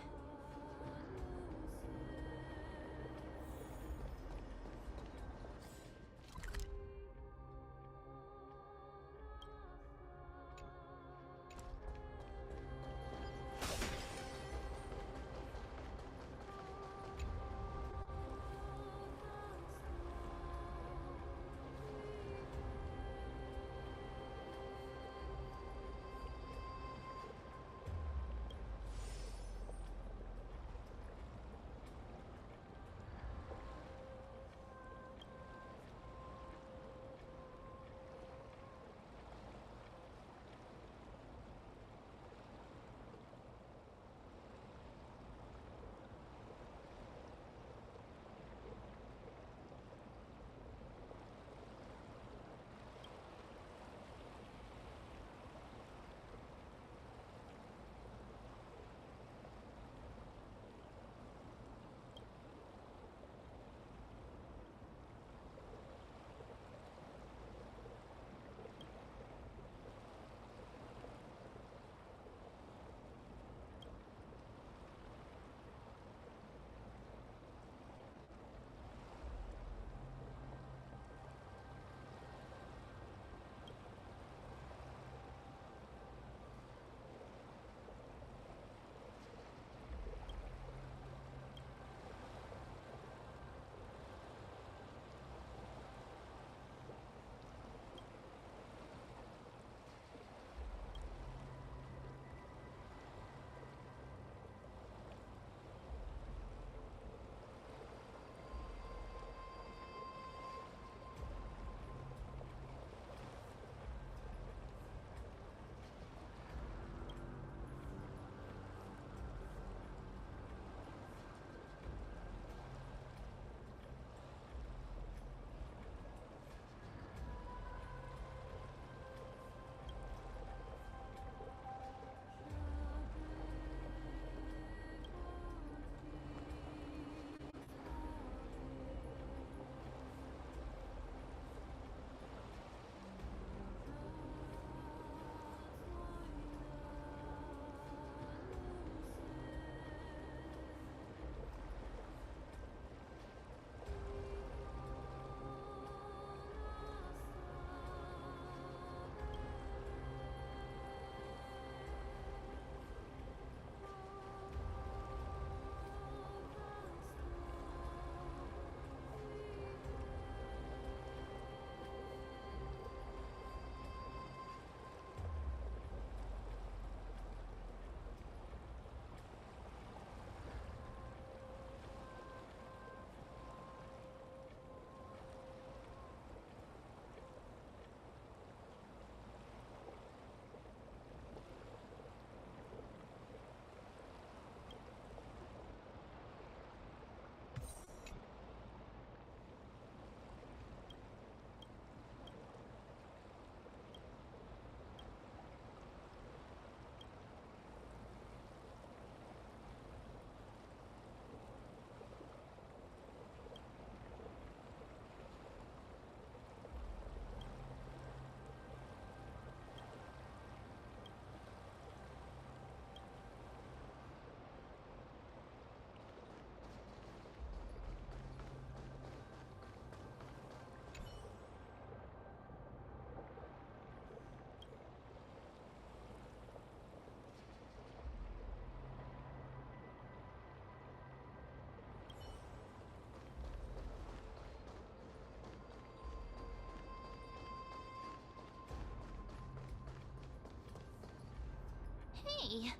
Hey,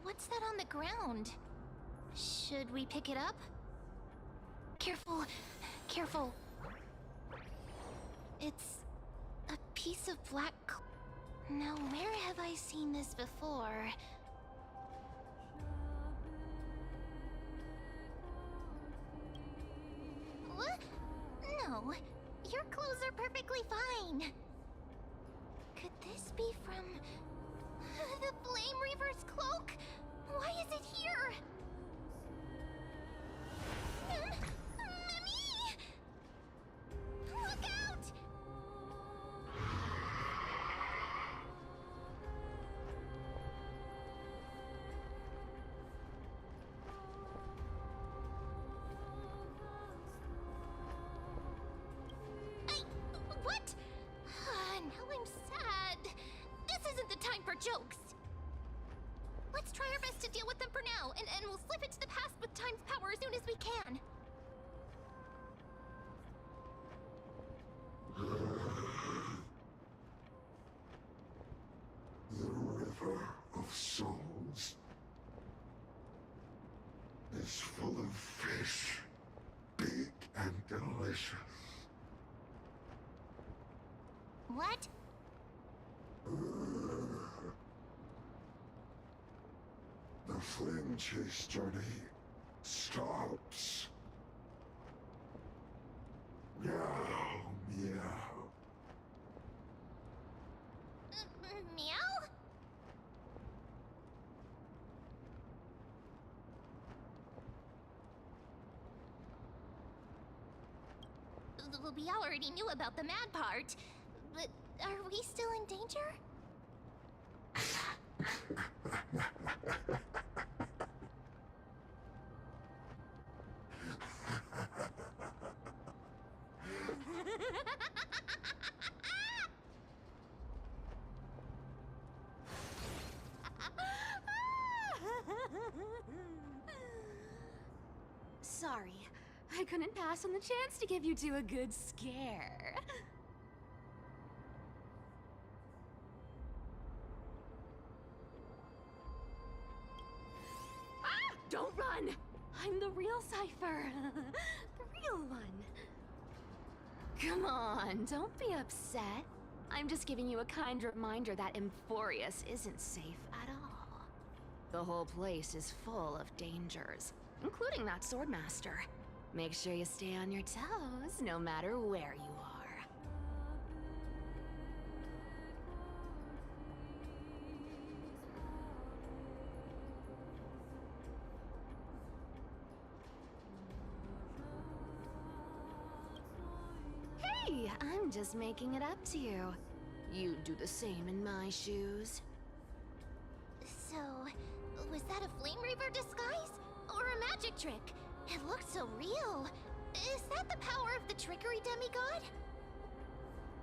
what's that on the ground? Should we pick it up? Careful, careful. It's a piece of black Now, where have I seen this before? What? No, your clothes are perfectly fine. Could this be from the Flame Reaver's cloak? Why is it here? Mimi! Look out! What? Now I'm sad. This isn't the time for jokes. Let's try our best to deal with them for now, and we'll slip into the past with time's power as soon as we can. The River of Souls is full of fish, big and delicious. What? The flame chase journey stops. Meow, meow. Meow? We already knew about the mad part, but are we still in danger? Sorry, I couldn't pass on the chance to give you two a good scare. Don't run! I'm the real Cypher. The real one. Come on, don't be upset. I'm just giving you a kind reminder that Emphorius isn't safe at all. The whole place is full of dangers, including that Swordmaster. Make sure you stay on your toes, no matter where you are. Hey, I'm just making it up to you. You'd do the same in my shoes. So, was that a Flame Reaver disguise? Or a magic trick? It looked so real. Is that the power of the trickery demigod?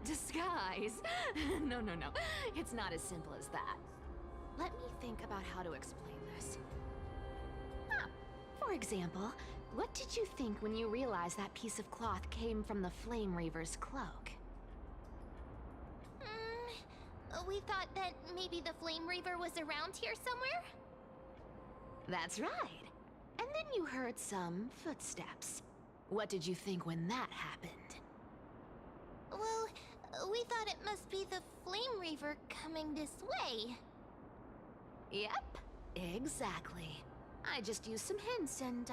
Disguise? No. It's not as simple as that. Let me think about how to explain this. For example, what did you think when you realized that piece of cloth came from the Flame Reaver's cloak? We thought that maybe the Flame Reaver was around here somewhere? That's right. And then you heard some footsteps. What did you think when that happened? Well, we thought it must be the Flame Reaver coming this way. Yep, exactly. I just used some hints and,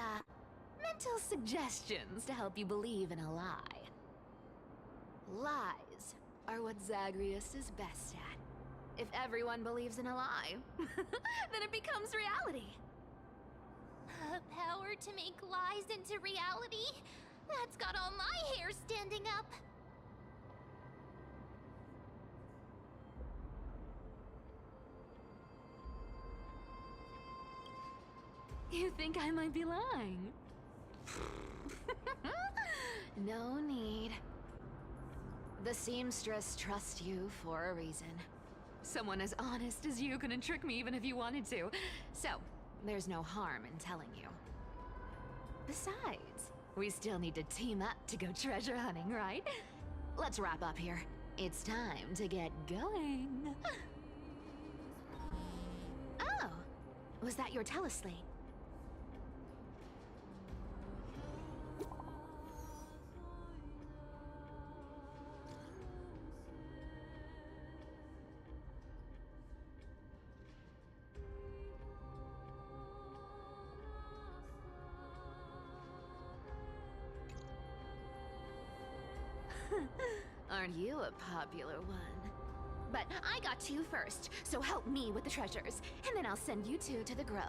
mental suggestions to help you believe in a lie. Lies are what Zagreus is best at. If everyone believes in a lie, then it becomes reality. Power to make lies into reality? That's got all my hair standing up. You think I might be lying? No need. The seamstress trusts you for a reason. Someone as honest as you couldn't trick me even if you wanted to. So, there's no harm in telling you. Besides, we still need to team up to go treasure hunting, right? Let's wrap up here. It's time to get going. Was that your teleslate? Aren't you a popular one? But I got to you first, so help me with the treasures, and then I'll send you two to the grove.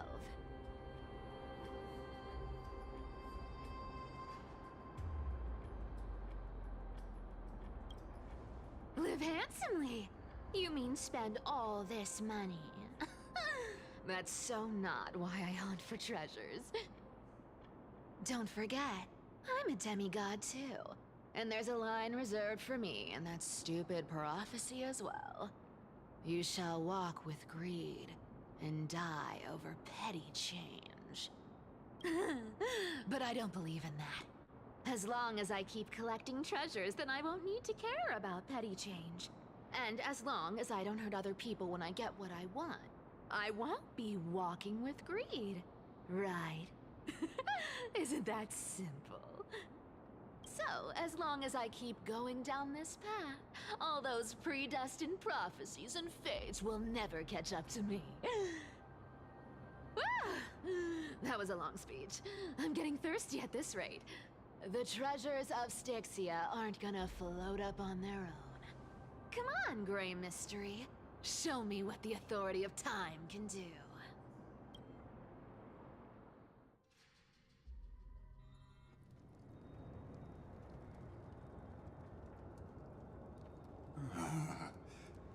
Live handsomely. You mean spend all this money? That's so not why I hunt for treasures. Don't forget, I'm a demigod too. And there's a line reserved for me in that stupid prophecy as well. You shall walk with greed and die over petty change. But I don't believe in that. As long as I keep collecting treasures, then I won't need to care about petty change. And as long as I don't hurt other people when I get what I want, I won't be walking with greed. Right? Isn't that simple? So, as long as I keep going down this path, all those predestined prophecies and fates will never catch up to me. That was a long speech. I'm getting thirsty at this rate. The treasures of Styxia aren't gonna float up on their own. Come on, Grey Mystery. Show me what the authority of time can do.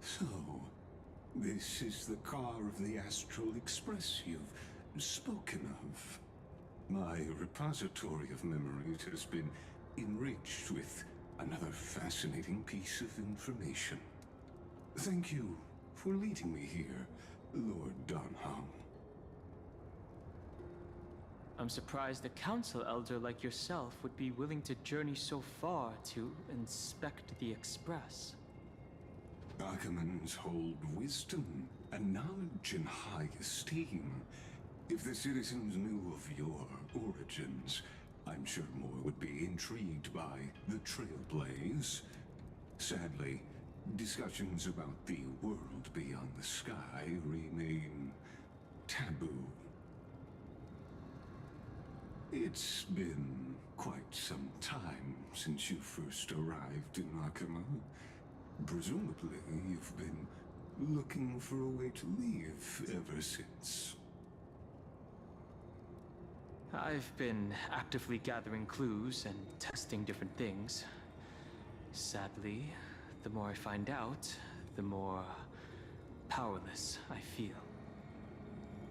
So, this is the car of the Astral Express you've spoken of. My repository of memories has been enriched with another fascinating piece of information. Thank you for leading me here, Lord Donham. I'm surprised a council elder like yourself would be willing to journey so far to inspect the Express. Archimans hold wisdom and knowledge in high esteem. If the citizens knew of your origins, I'm sure more would be intrigued by the Trailblaze. Sadly, discussions about the world beyond the sky remain taboo. It's been quite some time since you first arrived in Akama. Presumably, you've been looking for a way to leave ever since. I've been actively gathering clues and testing different things. Sadly, the more I find out, the more powerless I feel.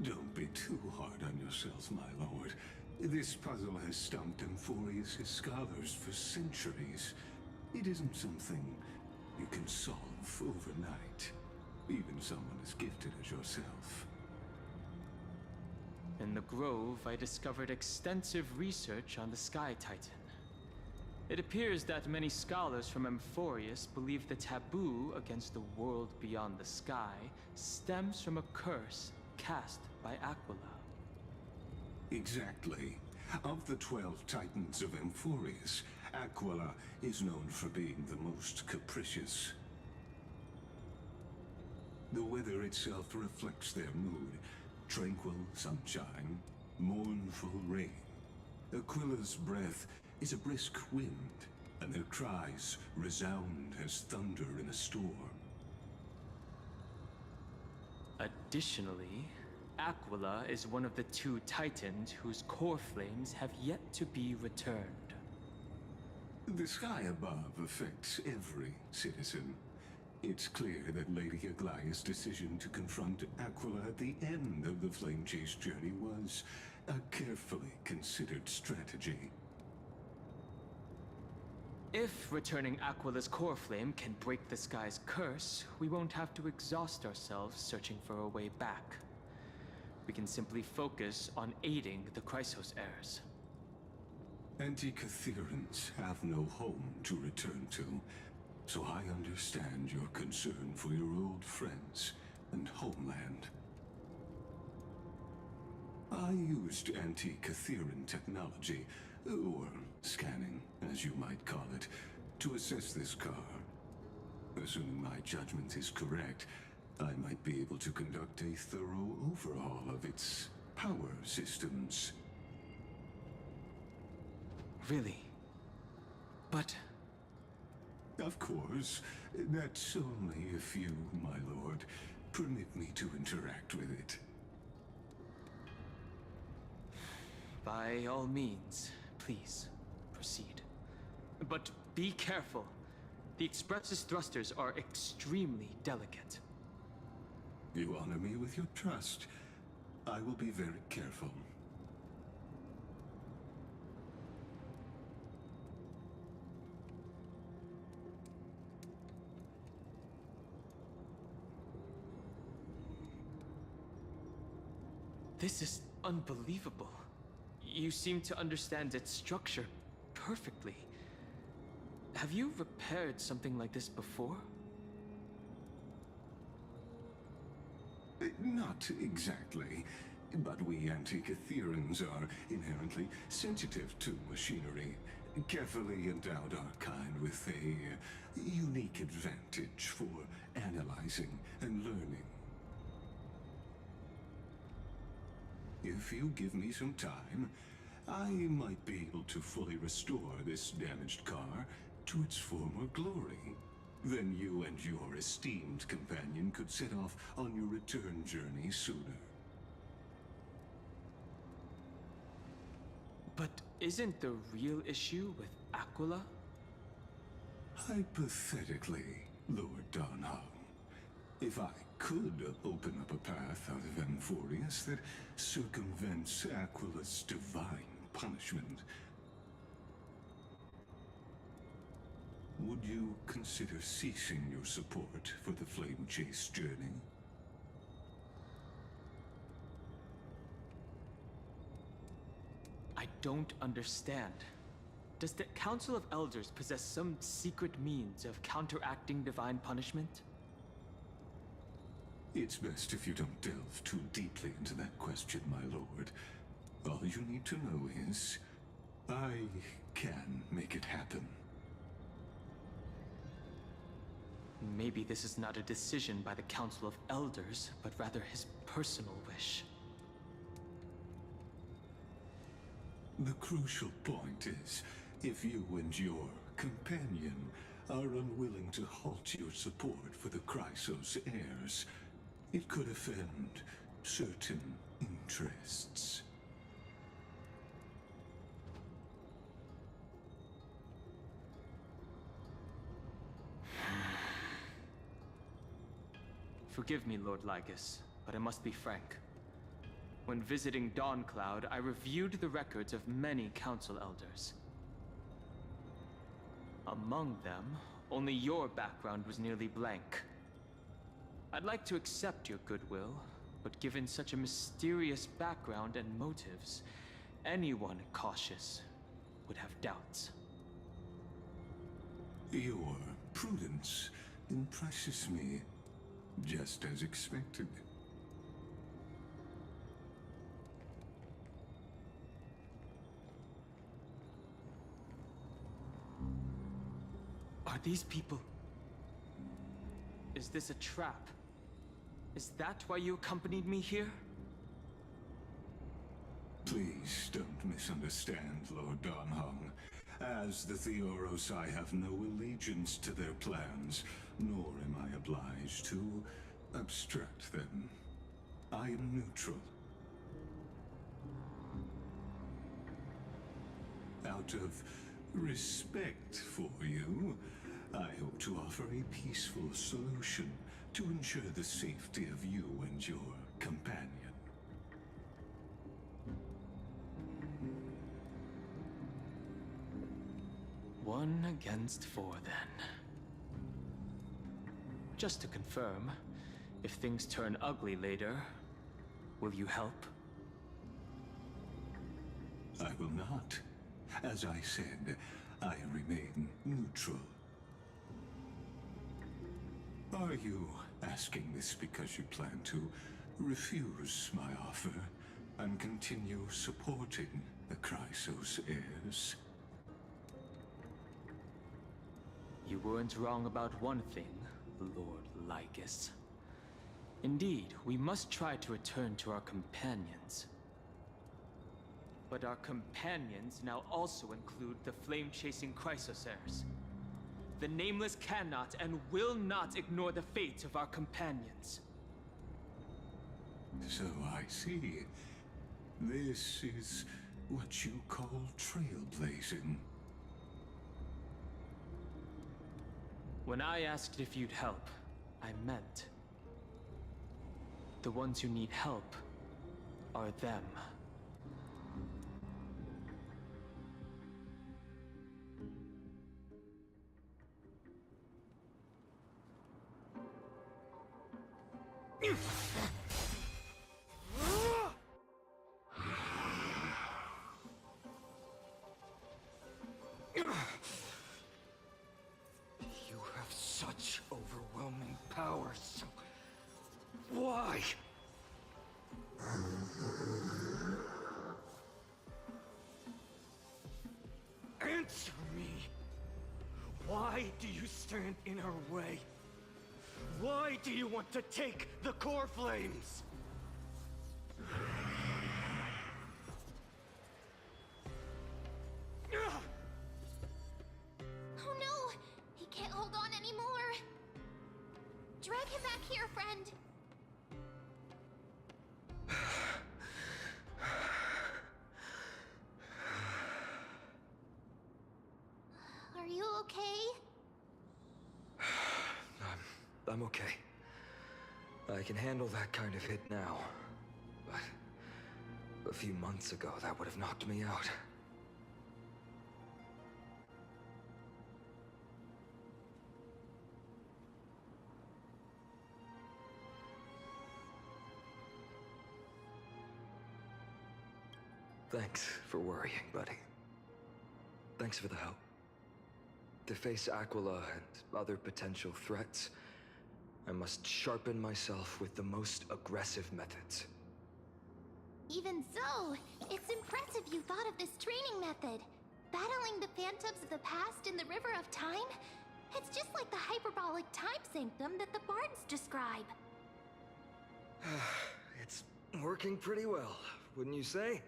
Don't be too hard on yourself, my lord. This puzzle has stumped Emphorius' scholars for centuries. It isn't something you can solve overnight, even someone as gifted as yourself. In the Grove, I discovered extensive research on the Sky Titan. It appears that many scholars from Emphorius believe the taboo against the world beyond the sky stems from a curse cast by Aquila. Exactly. Of the 12 Titans of Emphorius, Aquila is known for being the most capricious. The weather itself reflects their mood. Tranquil sunshine, mournful rain. Aquila's breath is a brisk wind, and their cries resound as thunder in a storm. Additionally, Aquila is one of the 2 Titans whose core flames have yet to be returned. The sky above affects every citizen. It's clear that Lady Aglaya's decision to confront Aquila at the end of the Flame Chase journey was a carefully considered strategy. If returning Aquila's core flame can break the sky's curse, we won't have to exhaust ourselves searching for a way back. We can simply focus on aiding the Chrysos heirs. Anti-Catherians have no home to return to, so I understand your concern for your old friends and homeland. I used anti-Cathiran technology, or scanning, as you might call it, to assess this car. Assuming my judgment is correct, I might be able to conduct a thorough overhaul of its power systems. Really? But... Of course. That's only if you, my lord, permit me to interact with it. By all means, please, proceed. But be careful. The Express's thrusters are extremely delicate. You honor me with your trust. I will be very careful. This is unbelievable. You seem to understand its structure perfectly. Have you repaired something like this before? Not exactly. But we Anti-Cathirans are inherently sensitive to machinery. Carefully endowed our kind with a unique advantage for analyzing and learning. If you give me some time, I might be able to fully restore this damaged car to its former glory. Then you and your esteemed companion could set off on your return journey sooner. But isn't the real issue with Aquila? Hypothetically, Lord Donhong, if I could open up a path out of Amphorius that circumvents Aquila's divine punishment, would you consider ceasing your support for the Flame Chase journey? I don't understand. Does the Council of Elders possess some secret means of counteracting divine punishment? It's best if you don't delve too deeply into that question, my lord. All you need to know is, I can make it happen. Maybe this is not a decision by the Council of Elders, but rather his personal wish. The crucial point is, if you and your companion are unwilling to halt your support for the Chrysos heirs, it could offend certain interests. Forgive me, Lord Lygus, but I must be frank. When visiting Dawncloud, I reviewed the records of many council elders. Among them, only your background was nearly blank. I'd like to accept your goodwill, but given such a mysterious background and motives, anyone cautious would have doubts. Your prudence impresses me, just as expected. Are these people... Is this a trap? Is that why you accompanied me here? Please don't misunderstand, Lord Donhong. As the Theoros, I have no allegiance to their plans, nor am I obliged to obstruct them. I am neutral. Out of respect for you, I hope to offer a peaceful solution to ensure the safety of you and your companion. One against four, then. Just to confirm, if things turn ugly later, will you help? I will not. As I said, I remain neutral. Are you asking this because you plan to refuse my offer? and continue supporting the Chrysos heirs. You weren't wrong about one thing, Lord Lycus. Indeed, we must try to return to our companions. But our companions now also include the flame-chasing Chrysos heirs. The Nameless cannot and will not ignore the fate of our companions. So I see. This is what you call trailblazing. When I asked if you'd help, I meant the ones who need help are them. You have such overwhelming power, so why? Answer me! Why do you stand in our way? Why do you want to take the core flames? Oh no! He can't hold on anymore! Drag him back here, friend! Are you okay? I'm okay. I can handle that kind of hit now. But a few months ago, that would have knocked me out. Thanks for worrying, buddy. Thanks for the help. To face Aquila and other potential threats, I must sharpen myself with the most aggressive methods. Even so, it's impressive you thought of this training method. Battling the phantoms of the past in the River of Time? It's just like the hyperbolic time sanctum that the bards describe. It's working pretty well, wouldn't you say?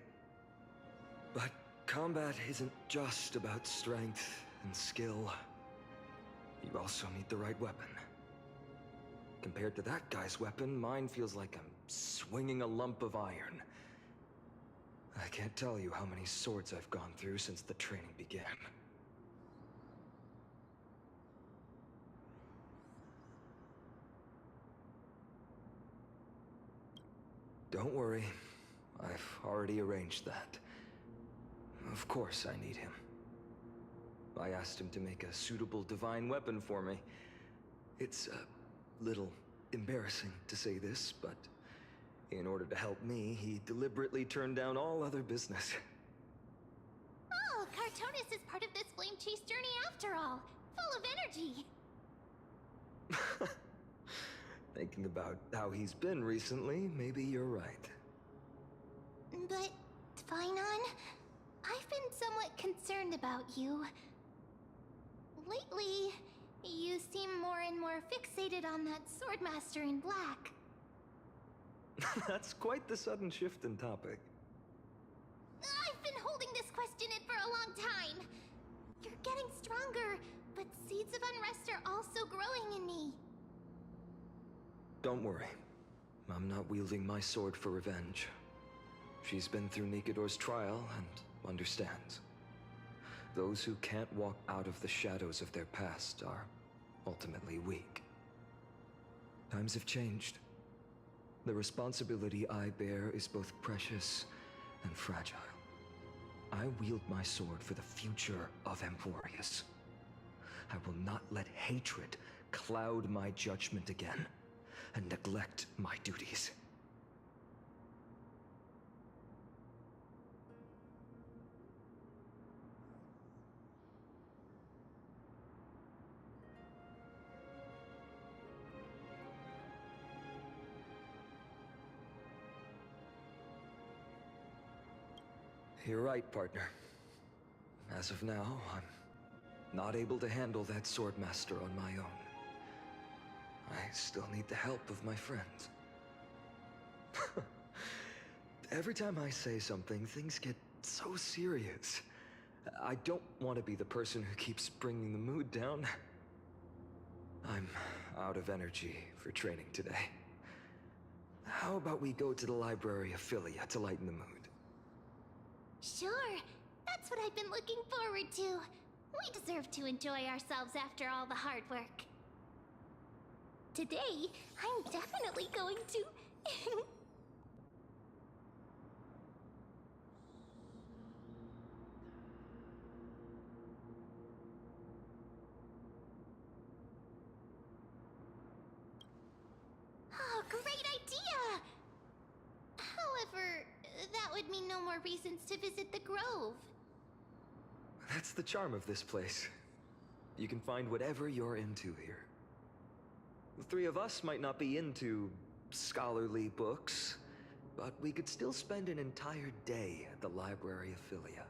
But combat isn't just about strength and skill. You also need the right weapon. Compared to that guy's weapon, mine feels like I'm swinging a lump of iron. I can't tell you how many swords I've gone through since the training began. Don't worry. I've already arranged that. Of course I need him. I asked him to make a suitable divine weapon for me. It's a little embarrassing to say this, but in order to help me, he deliberately turned down all other business. Oh, Cartonis is part of this flame chase journey after all. Full of energy. Thinking about how he's been recently, maybe you're right. But, Tvinon, I've been somewhat concerned about you. Lately, you seem more and more fixated on that Swordmaster in black. That's quite the sudden shift in topic. I've been holding this question in for a long time. You're getting stronger, but seeds of unrest are also growing in me. Don't worry. I'm not wielding my sword for revenge. She's been through Nikador's trial and understands. Those who can't walk out of the shadows of their past are ultimately weak. Times have changed. The responsibility I bear is both precious and fragile. I wield my sword for the future of Emporius. I will not let hatred cloud my judgment again and neglect my duties. You're right, partner. As of now, I'm not able to handle that Swordmaster on my own. I still need the help of my friends. Every time I say something, things get so serious. I don't want to be the person who keeps bringing the mood down. I'm out of energy for training today. How about we go to the library of Philia to lighten the mood? Sure, that's what I've been looking forward to. We deserve to enjoy ourselves after all the hard work. Today, I'm definitely going to... Oh, great idea! However, that would mean no more reasons to visit the Grove. That's the charm of this place. You can find whatever you're into here. The three of us might not be into scholarly books, but we could still spend an entire day at the Library of Philia.